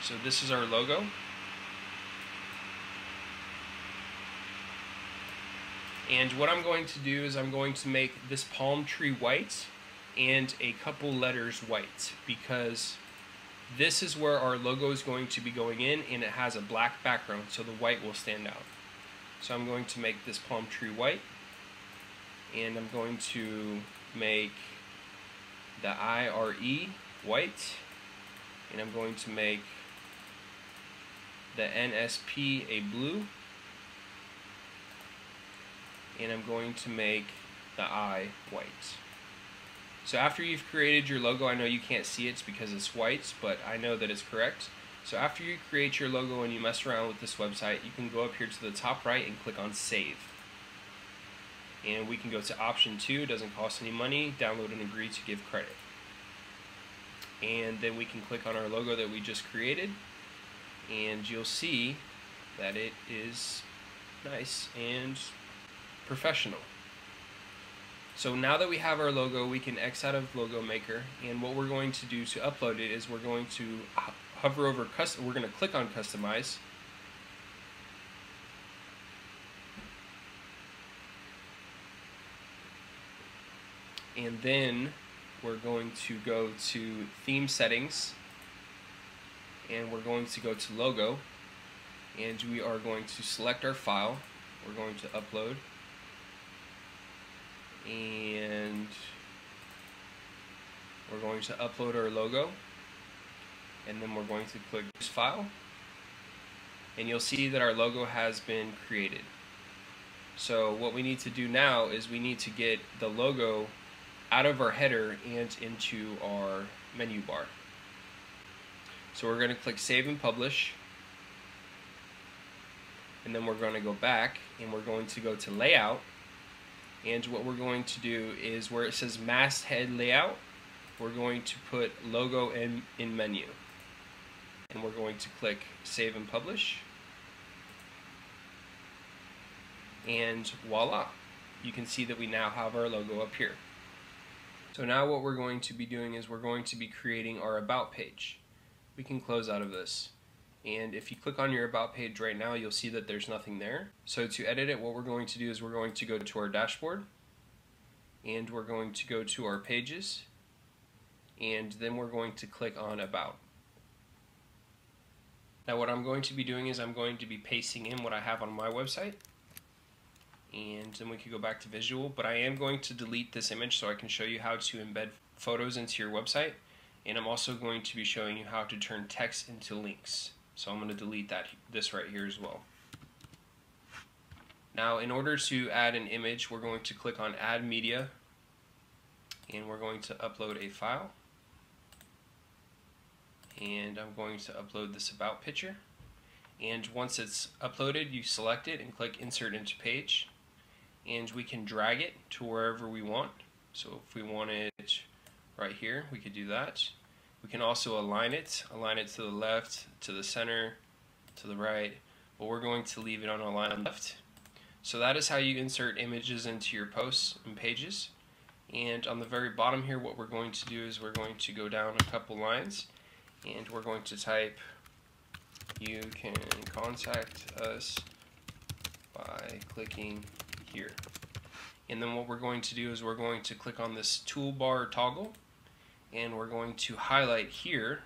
So this is our logo. And what I'm going to do is I'm going to make this palm tree white and a couple letters white, because this is where our logo is going to be going in, and it has a black background, so the white will stand out. So I'm going to make this palm tree white, and I'm going to make the IRE white, and I'm going to make the NSP a blue, and I'm going to make the I white. So after you've created your logo, I know you can't see it because it's white, but I know that it's correct. So after you create your logo and you mess around with this website, you can go up here to the top right and click on Save. And we can go to option 2, it doesn't cost any money, download and agree to give credit. and then we can click on our logo that we just created, and you'll see that it is nice and professional. So now that we have our logo, we can X out of Logo Maker, and what we're going to do to upload it is we're going to hover over we're going to click on Customize, and then we're going to go to Theme Settings, and we're going to go to Logo, and we are going to select our file. We're going to upload, and we're going to upload our logo, and then we're going to click Use File, and you'll see that our logo has been created. So what we need to do now is we need to get the logo out of our header and into our menu bar. So we're going to click Save and Publish, and then we're going to go back and we're going to go to Layout, and what we're going to do is where it says Masthead Layout, we're going to put Logo in Menu, and we're going to click Save and Publish, and voila, you can see that we now have our logo up here. So now what we're going to be doing is we're going to be creating our About page. We can close out of this, and if you click on your About page right now, you'll see that there's nothing there. So to edit it, what we're going to do is we're going to go to our dashboard, and we're going to go to our pages, and then we're going to click on About. Now what I'm going to be doing is I'm going to be pasting in what I have on my website, and then we can go back to visual, but I am going to delete this image so I can show you how to embed photos into your website, and I'm also going to be showing you how to turn text into links. So I'm going to delete this right here as well. Now in order to add an image, we're going to click on Add Media, and we're going to upload a file, and I'm going to upload this About picture, and once it's uploaded, you select it and click Insert into Page, and we can drag it to wherever we want. So if we want it right here, we could do that. We can also align it to the left, to the center, to the right, but we're going to leave it on align left. So that is how you insert images into your posts and pages. And on the very bottom here, what we're going to do is we're going to go down a couple lines, and we're going to type, "You can contact us by clicking here." And then what we're going to do is we're going to click on this toolbar toggle, and we're going to highlight here,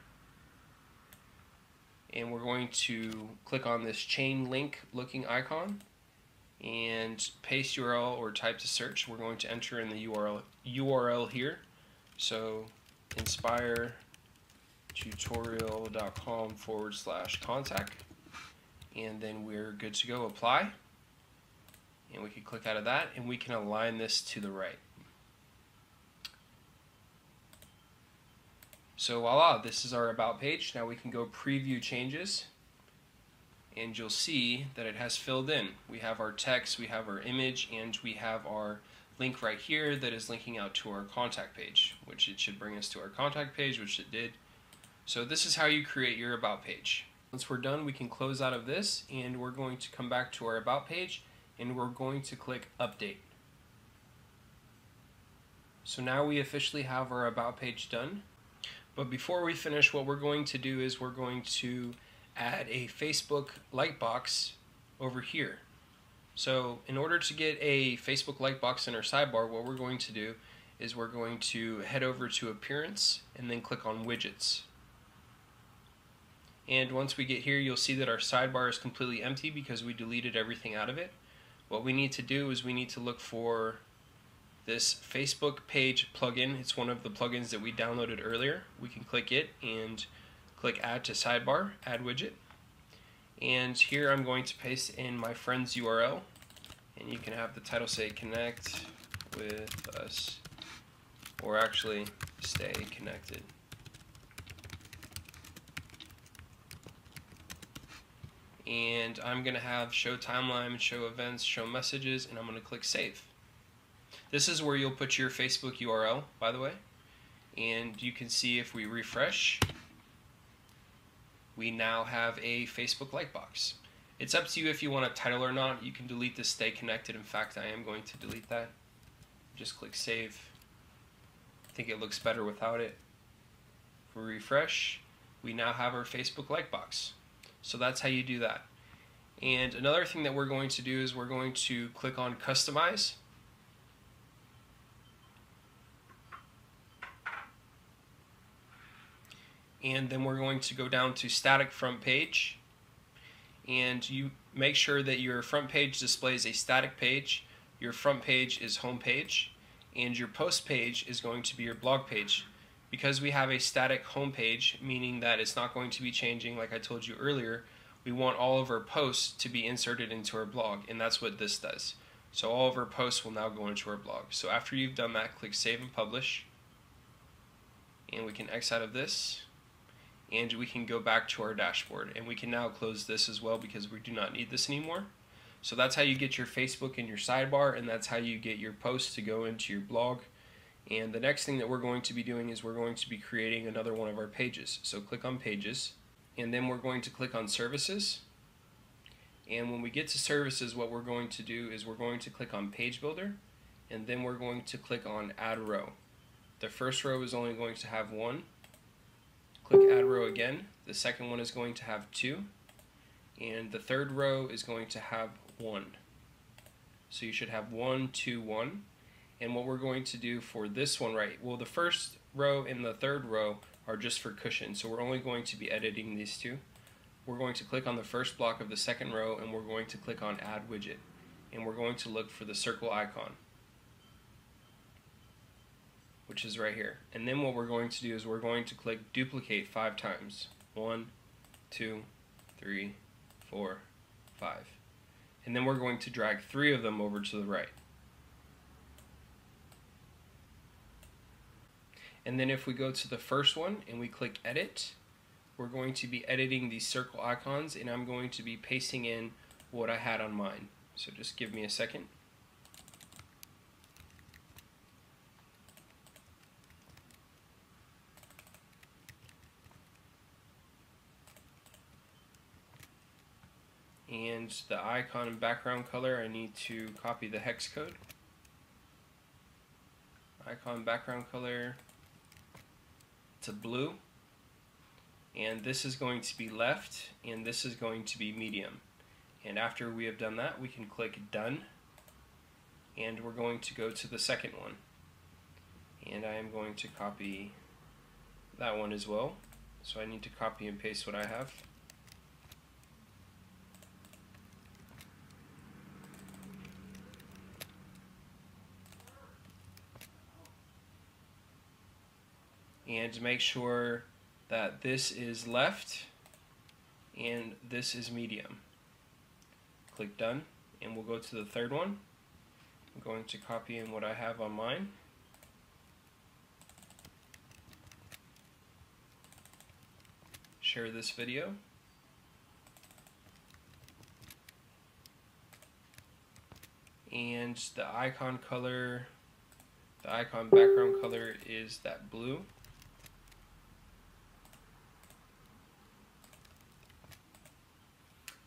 and we're going to click on this chain link looking icon and paste URL or type to search. We're going to enter in the URL here, so inspiretutorial.com/contact, and then we're good to go. Apply, and we can click out of that, and we can align this to the right. So voila, this is our About page. Now we can go preview changes, and you'll see that it has filled in. We have our text, we have our image, and we have our link right here that is linking out to our contact page, which it should bring us to our contact page, which it did. So this is how you create your About page. Once we're done, we can close out of this, and we're going to come back to our About page, and we're going to click Update. So now we officially have our About page done. But before we finish, what we're going to do is we're going to add a Facebook lightbox over here. So in order to get a Facebook lightbox in our sidebar, what we're going to do is we're going to head over to Appearance and then click on Widgets. And once we get here, you'll see that our sidebar is completely empty because we deleted everything out of it. What we need to do is we need to look for this Facebook page plugin. It's one of the plugins that we downloaded earlier. We can click it and click Add to Sidebar, Add Widget. And here I'm going to paste in my friend's URL, and you can have the title say Connect with Us, or actually Stay Connected. And I'm going to have Show Timeline, Show Events, Show Messages, and I'm going to click Save. This is where you'll put your Facebook URL, by the way. And you can see if we refresh, we now have a Facebook like box. It's up to you if you want a title or not. You can delete this stay connected. In fact, I am going to delete that. Just click save. I think it looks better without it. If we refresh, we now have our Facebook like box. So that's how you do that. And another thing that we're going to do is we're going to click on customize. And then we're going to go down to static front page, and you make sure that your front page displays a static page, your front page is home page, and your post page is going to be your blog page. Because we have a static home page, meaning that it's not going to be changing like I told you earlier, we want all of our posts to be inserted into our blog, and that's what this does. So all of our posts will now go into our blog. So after you've done that, click save and publish, and we can X out of this. And we can go back to our dashboard, and we can now close this as well because we do not need this anymore. So that's how you get your Facebook in your sidebar, and that's how you get your posts to go into your blog. And the next thing that we're going to be doing is we're going to be creating another one of our pages. So click on pages, and then we're going to click on services. And when we get to services, what we're going to do is we're going to click on page builder, and then we're going to click on add row. The first row is only going to have one. Click add row again. The second one is going to have 2, and the third row is going to have 1. So you should have 1, 2, 1. And what we're going to do for this one, well, the first row and the third row are just for cushion, so we're only going to be editing these two. We're going to click on the first block of the second row, and we're going to click on add widget, and we're going to look for the circle icon, which is right here. And then what we're going to do is we're going to click duplicate 5 times. 1, 2, 3, 4, 5. And then we're going to drag 3 of them over to the right. And then if we go to the first one and we click edit, we're going to be editing these circle icons, and I'm going to be pasting in what I had on mine. So just give me a second. And the icon and background color, I need to copy the hex code. Icon background color to blue, and this is going to be left, and this is going to be medium. And after we have done that, we can click done, and we're going to go to the second one, and I am going to copy that one as well. So I need to copy and paste what I have. And make sure that this is left and this is medium. Click done, and we'll go to the third one. I'm going to copy in what I have on mine. Share this video. And the icon color, the icon background color is that blue.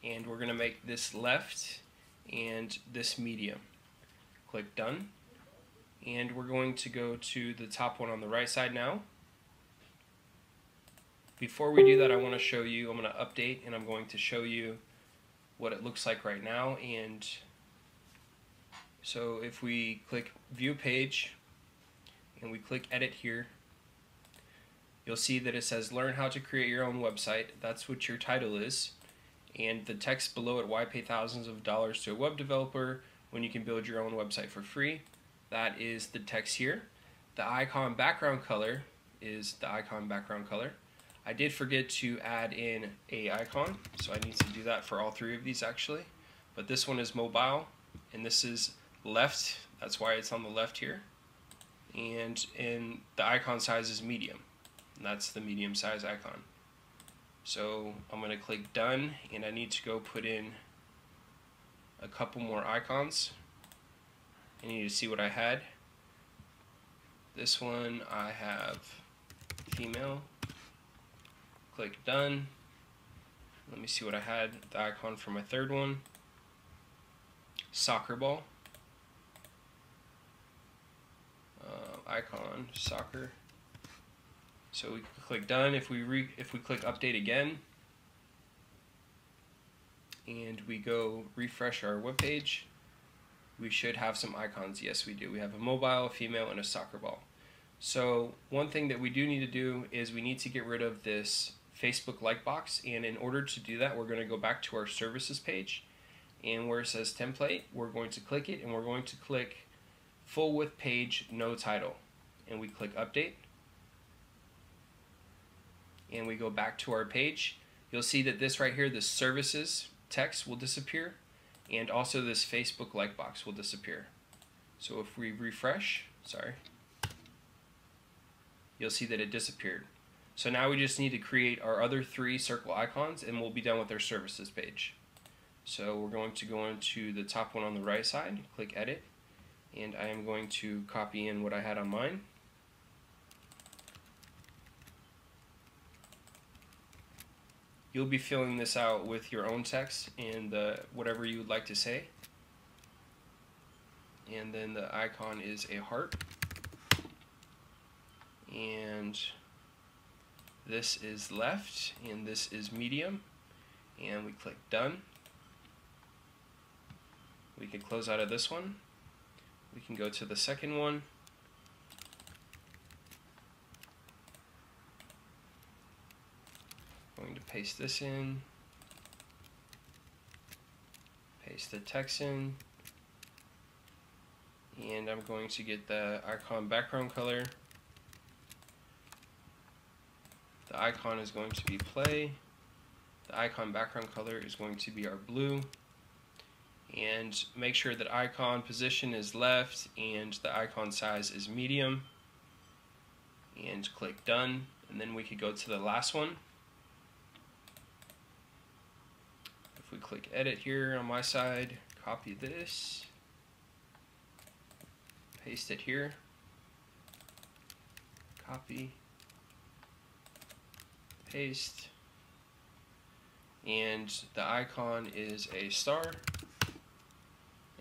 And we're going to make this left and this medium. Click done, and we're going to go to the top one on the right side now. Before we do that, I want to show you, I'm going to update, and I'm going to show you what it looks like right now. And so if we click view page and we click edit here, you'll see that it says learn how to create your own website. That's what your title is. And the text below it, why pay thousands of dollars to a web developer when you can build your own website for free? That is the text here. The icon background color is the icon background color. I did forget to add in a icon, so I need to do that for all 3 of these actually. But this one is mobile, and this is left. That's why it's on the left here. And the icon size is medium, and that's the medium size icon. So I'm going to click done, and I need to go put in a couple more icons. I need to see what I had. This one I have female. Click done. Let me see what I had. The icon for my third one. Soccer ball. Icon soccer. So we click done. If we click update again, and we go refresh our web page, we should have some icons. Yes, we do. We have a mobile, a female, and a soccer ball. So one thing that we do need to do is we need to get rid of this Facebook like box, and in order to do that, we're going to go back to our services page, and where it says template, we're going to click it, and we're going to click full width page, no title, and we click update, and we go back to our page. You'll see that this right here, this services text will disappear, and also this Facebook like box will disappear. So if we refresh, you'll see that it disappeared. So now we just need to create our other 3 circle icons, and we'll be done with our services page. So we're going to go into the top one on the right side, click edit, and I am going to copy in what I had on mine. You'll be filling this out with your own text and whatever you would like to say. And then the icon is a heart. And this is left, and this is medium. And we click done. We can close out of this one. We can go to the second one. Going to paste this in, paste the text in, and I'm going to get the icon background color. The icon is going to be play. The icon background color is going to be our blue. And make sure that icon position is left and the icon size is medium. And click done. And then we could go to the last one. If we click edit here on my side, copy this, paste it here, copy, paste, and the icon is a star,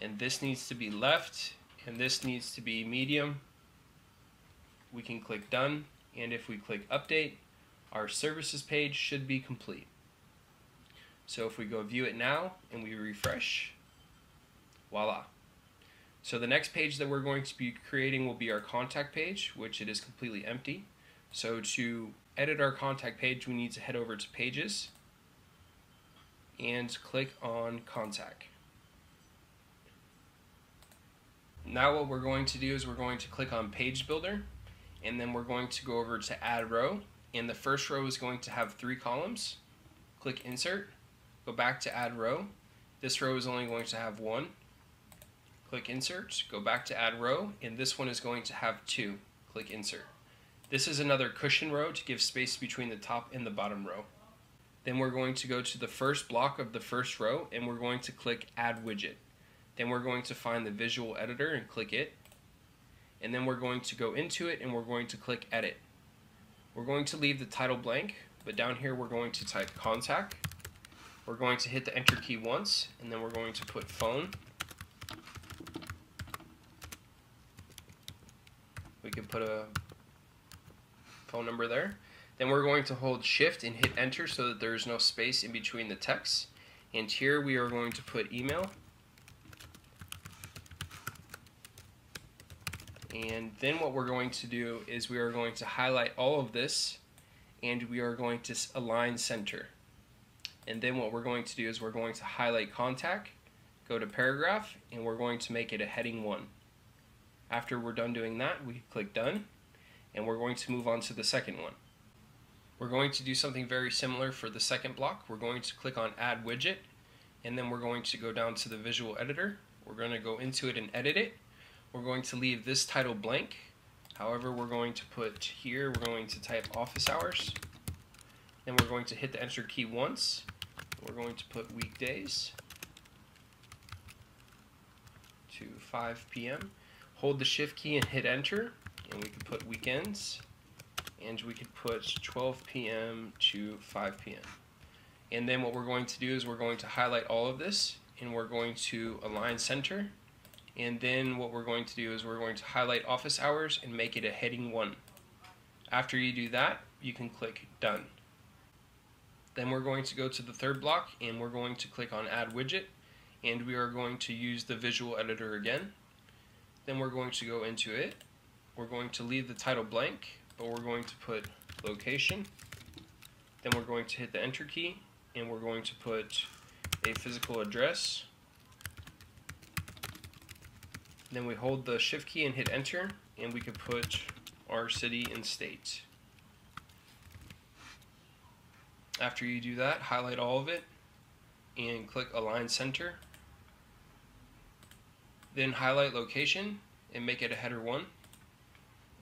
and this needs to be left and this needs to be medium. We can click done, and if we click update, our services page should be complete. So if we go view it now and we refresh, voila. So the next page that we're going to be creating will be our contact page, which it is completely empty. So to edit our contact page, we need to head over to pages and click on contact. Now what we're going to do is we're going to click on page builder, and then we're going to go over to add row, and the first row is going to have 3 columns. Click insert, go back to add row. This row is only going to have 1. Click insert, go back to add row, and this one is going to have 2. Click insert. This is another cushion row to give space between the top and the bottom row. Then we're going to go to the first block of the first row, and we're going to click add widget. Then we're going to find the visual editor and click it. And then we're going to go into it and we're going to click edit. We're going to leave the title blank, but down here we're going to type contact. We're going to hit the enter key once, and then we're going to put phone. We can put a phone number there. Then we're going to hold shift and hit enter so that there is no space in between the text. And here we are going to put email. And then what we're going to do is we are going to highlight all of this, and we are going to align center. And then what we're going to do is we're going to highlight contact, go to paragraph, and we're going to make it a heading 1. After we're done doing that, we click done, and we're going to move on to the second one. We're going to do something very similar for the second block. We're going to click on add widget, and then we're going to go down to the visual editor. We're going to go into it and edit it. We're going to leave this title blank. However, we're going to put here, we're going to type office hours. Then we're going to hit the enter key once. We're going to put weekdays to 5 p.m. Hold the shift key and hit enter. and we could put weekends, and we could put 12 p.m. to 5 p.m. And then what we're going to do is we're going to highlight all of this, and we're going to align center. And then what we're going to do is we're going to highlight office hours and make it a heading 1. After you do that, you can click done. Then we're going to go to the third block, and we're going to click on add widget, and we are going to use the visual editor again. Then we're going to go into it. We're going to leave the title blank, but we're going to put location. Then we're going to hit the enter key, and we're going to put a physical address. Then we hold the shift key and hit enter, and we could put our city and state. After you do that, highlight all of it and click align center. Then highlight location and make it a header 1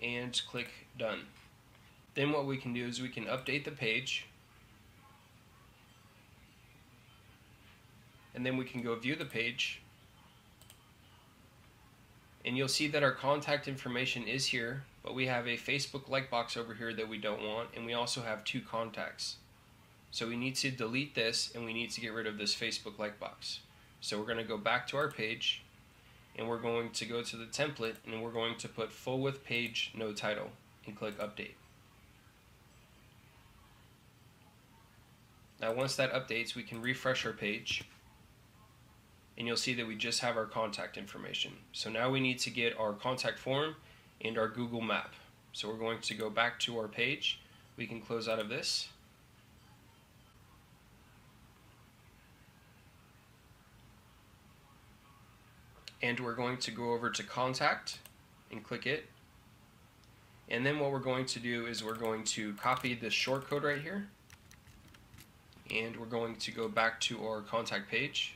and click done. Then what we can do is we can update the page, and then we can go view the page, and you'll see that our contact information is here, but we have a Facebook like box over here that we don't want, and we also have 2 contacts. So we need to delete this, and we need to get rid of this Facebook like box. So we're going to go back to our page, and we're going to go to the template, and we're going to put full width page, no title, and click update. Now once that updates, we can refresh our page, and you'll see that we just have our contact information. So now we need to get our contact form and our Google map. So we're going to go back to our page. We can close out of this. And we're going to go over to contact and click it. And then what we're going to do is we're going to copy this short code right here, and we're going to go back to our contact page,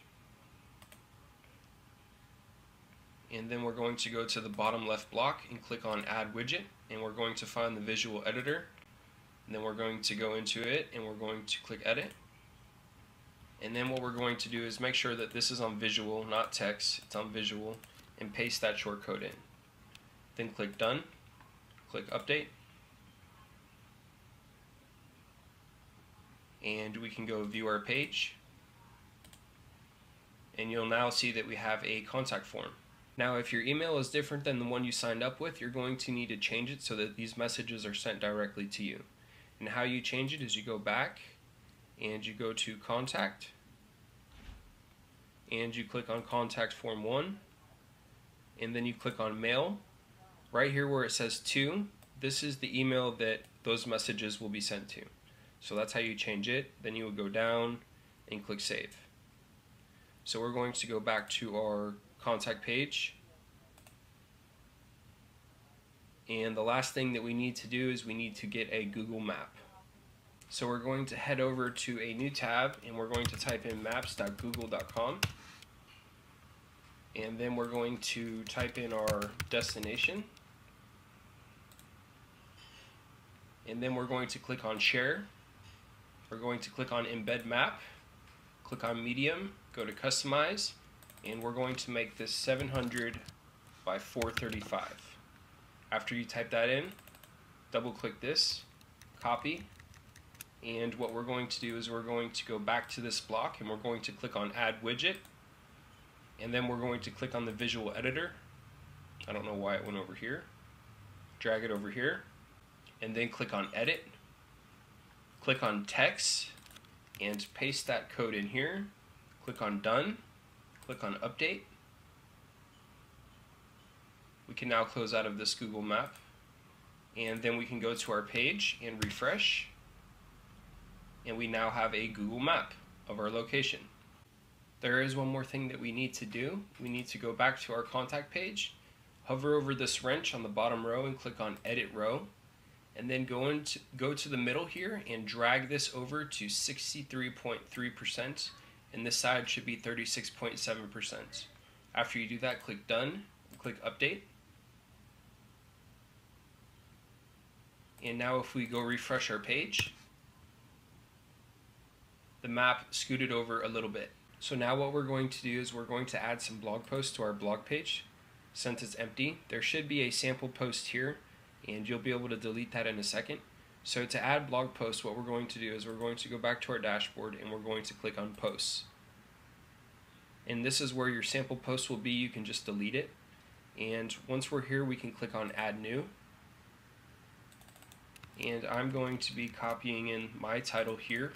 and then we're going to go to the bottom left block and click on add widget, and we're going to find the visual editor, and then we're going to go into it, and we're going to click edit. And then what we're going to do is make sure that this is on visual, not text, it's on visual, and paste that short code in. Then click done, click update, and we can go view our page, and you'll now see that we have a contact form. Now if your email is different than the one you signed up with, you're going to need to change it so that these messages are sent directly to you. And how you change it is you go back and you go to contact, and you click on contact form 1, and then you click on mail. Right here where it says to, this is the email that those messages will be sent to. So that's how you change it. Then you would go down and click save. So we're going to go back to our contact page, and the last thing that we need to do is we need to get a Google map. So we're going to head over to a new tab, and we're going to type in maps.google.com, and then we're going to type in our destination, and then we're going to click on share. We're going to click on embed map, click on medium, go to customize, and we're going to make this 700 by 435. After you type that in, double click this, copy, and what we're going to do is we're going to go back to this block, and we're going to click on add widget, and then we're going to click on the visual editor. I don't know why it went over here. Drag it over here, and then click on edit, click on text, and paste that code in here. Click on done, click on update. We can now close out of this Google map, and then we can go to our page and refresh, and we now have a Google map of our location. There is one more thing that we need to do. We need to go back to our contact page, hover over this wrench on the bottom row and click on edit row, and then go to the middle here and drag this over to 63.3%, and this side should be 36.7%. After you do that, click done, click update. And now if we go refresh our page, the map scooted over a little bit. So now what we're going to do is we're going to add some blog posts to our blog page. Since it's empty, there should be a sample post here, and you'll be able to delete that in a second. So to add blog posts, what we're going to do is we're going to go back to our dashboard and we're going to click on posts. And this is where your sample post will be. You can just delete it. And once we're here, we can click on add new. And I'm going to be copying in my title here,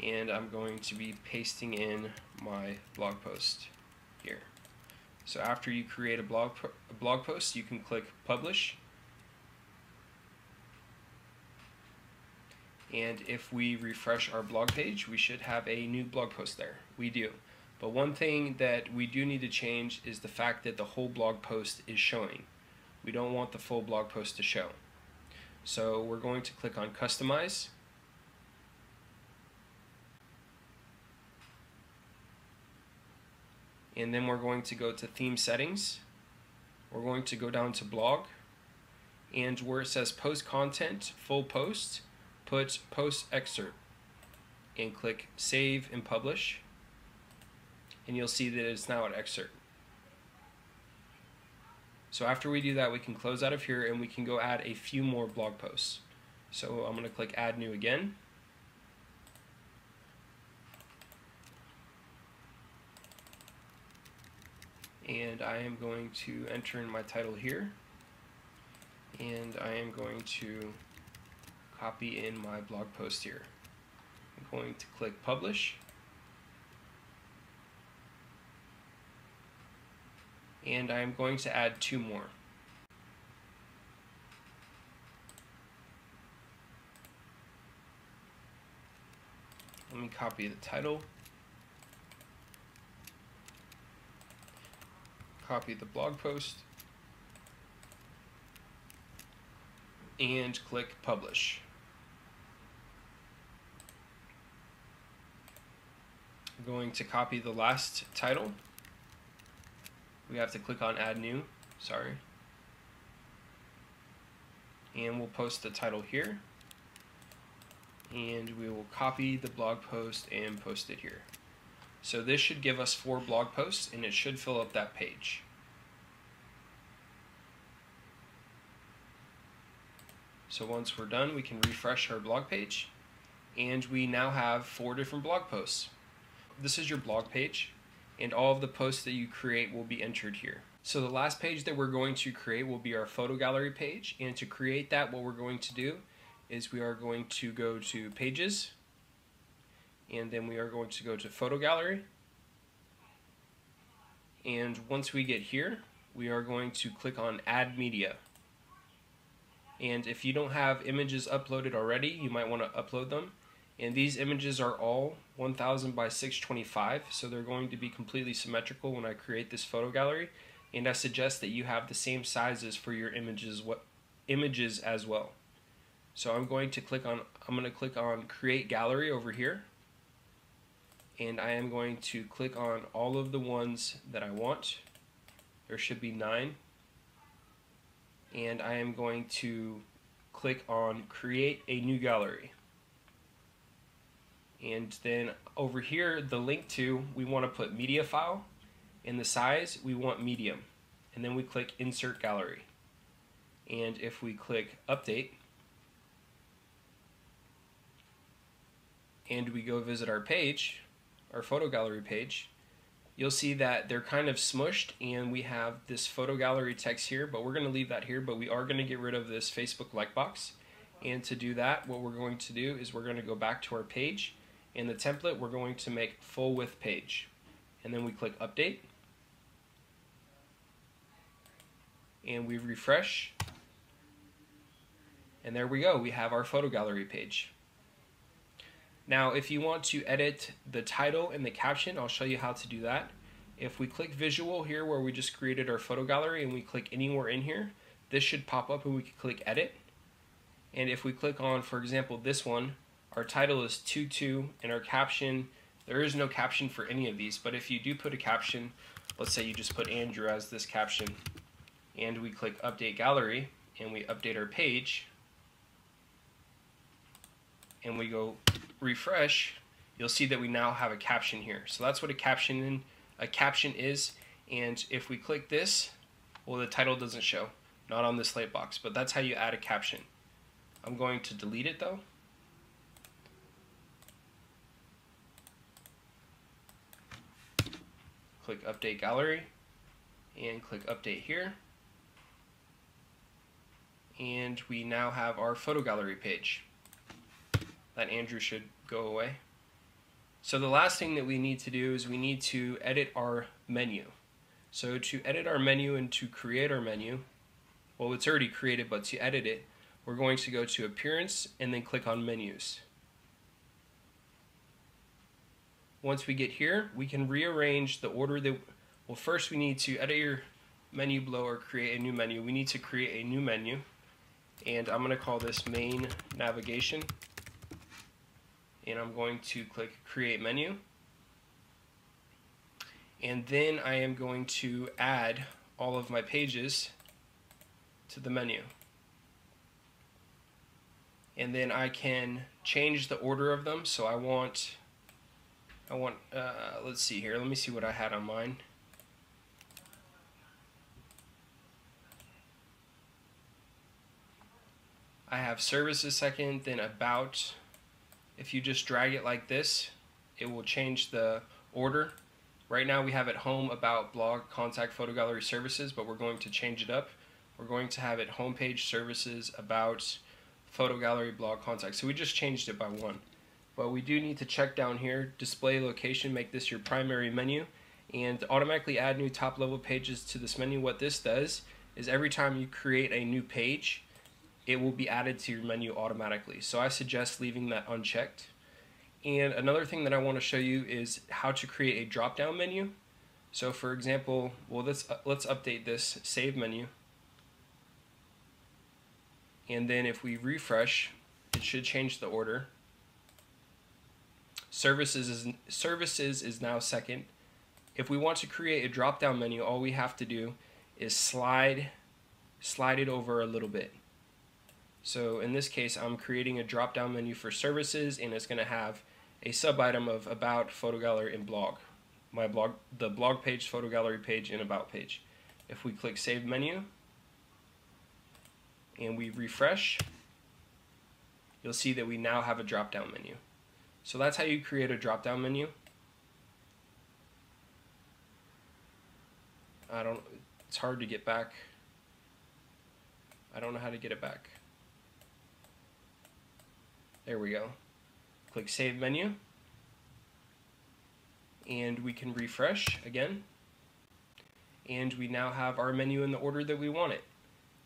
and I'm going to be pasting in my blog post here. So after you create a blog post, you can click publish. And if we refresh our blog page, we should have a new blog post there. We do. But one thing that we do need to change is the fact that the whole blog post is showing. We don't want the full blog post to show. So we're going to click on customize. And then we're going to go to theme settings. We're going to go down to blog, and where it says post content, full post, put post excerpt, and click save and publish, and you'll see that it's now an excerpt. So after we do that, we can close out of here and we can go add a few more blog posts. So I'm going to click add new again. And I am going to enter in my title here, and I am going to copy in my blog post here. I'm going to click publish, and I am going to add 2 more. Let me copy the title, copy the blog post, and click publish. I'm going to copy the last title. We have to click on add new, sorry. And we'll post the title here. And we will copy the blog post and post it here. So this should give us 4 blog posts, and it should fill up that page. So once we're done, we can refresh our blog page, and we now have 4 different blog posts. This is your blog page, and all of the posts that you create will be entered here. So the last page that we're going to create will be our photo gallery page, and to create that, what we're going to do is we are going to go to pages, and then we are going to go to photo gallery, and once we get here, we are going to click on add media. And if you don't have images uploaded already, you might want to upload them. And these images are all 1000 by 625, so they're going to be completely symmetrical when I create this photo gallery. And I suggest that you have the same sizes for your images as well. So I'm going to click on create gallery over here, and I am going to click on all of the ones that I want. There should be 9. And I am going to click on create a new gallery. And then over here, the link to, we want to put media file, and the size, we want medium. And then we click insert gallery. And if we click update, and we go visit our page, our photo gallery page, you'll see that they're kind of smushed, and we have this photo gallery text here, but we're going to leave that here, but we are going to get rid of this Facebook like box. And to do that, what we're going to do is we're going to go back to our page, and the template we're going to make full width page. And then we click update, and we refresh, and there we go, we have our photo gallery page. Now if you want to edit the title and the caption, I'll show you how to do that. If we click visual here where we just created our photo gallery, and we click anywhere in here, this should pop up and we can click edit. And if we click on, for example, this one, our title is 2.2, and our caption, there is no caption for any of these, but if you do put a caption, let's say you just put Andrew as this caption, and we click update gallery, and we update our page, and we go refresh, you'll see that we now have a caption here. So that's what a caption is, and if we click this, well, the title doesn't show. not on this light box, but that's how you add a caption. I'm going to delete it though. Click Update Gallery and click Update here. And we now have our photo gallery page. That Andrew should go away. So the last thing that we need to do is we need to edit our menu. So to edit our menu and to create our menu, well, it's already created, but to edit it, we're going to go to Appearance and then click on Menus. Once we get here, we can rearrange the order that, well, first we need to edit your menu below or create a new menu. We need to create a new menu, and I'm going to call this Main Navigation, and I'm going to click Create Menu, and then I am going to add all of my pages to the menu. And then I can change the order of them. So I want let's see here, let me see what I had on mine. I have Services second, then About. If you just drag it like this, it will change the order. Right now we have it Home, About, Blog, Contact, Photo Gallery, Services, but we're going to change it up. We're going to have it Homepage, Services, About, Photo Gallery, Blog, Contact. So we just changed it by one. But we do need to check down here, Display Location, make this your primary menu, and automatically add new top level pages to this menu. What this does is every time you create a new page, it will be added to your menu automatically. So I suggest leaving that unchecked. And another thing that I want to show you is how to create a drop-down menu. So for example, well, let's update this Save menu. And then if we refresh, it should change the order. Services is now second. If we want to create a drop-down menu, all we have to do is slide it over a little bit. So in this case, I'm creating a drop-down menu for Services, and it's going to have a sub-item of About, Photo Gallery, and Blog. The blog page, photo gallery page, and About page. If we click Save Menu and we refresh, you'll see that we now have a drop-down menu. So that's how you create a drop-down menu. It's hard to get back. I don't know how to get it back. There we go. Click Save Menu, and we can refresh again, and we now have our menu in the order that we want it.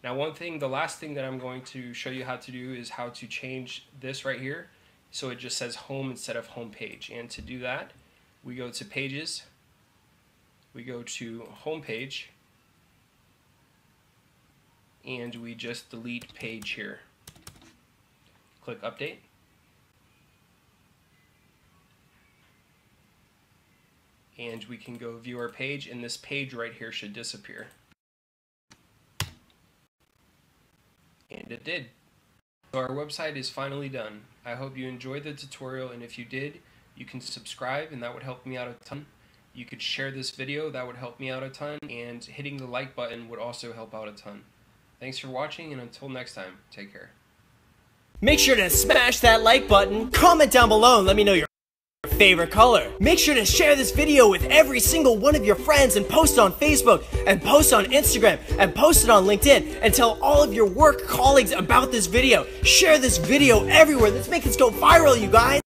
Now the last thing that I'm going to show you how to do is how to change this right here so it just says Home instead of Home Page. And to do that, we go to Pages, we go to Home Page, and we just delete Page here. Click Update. And we can go view our page, and this page right here should disappear. And it did. So our website is finally done. I hope you enjoyed the tutorial, and if you did, you can subscribe, and that would help me out a ton. You could share this video, that would help me out a ton, and hitting the like button would also help out a ton. Thanks for watching, and until next time, take care. Make sure to smash that like button, comment down below and let me know your favorite color. Make sure to share this video with every single one of your friends, and post on Facebook, and post on Instagram, and post it on LinkedIn, and tell all of your work colleagues about this video. Share this video everywhere. Let's make this go viral, you guys.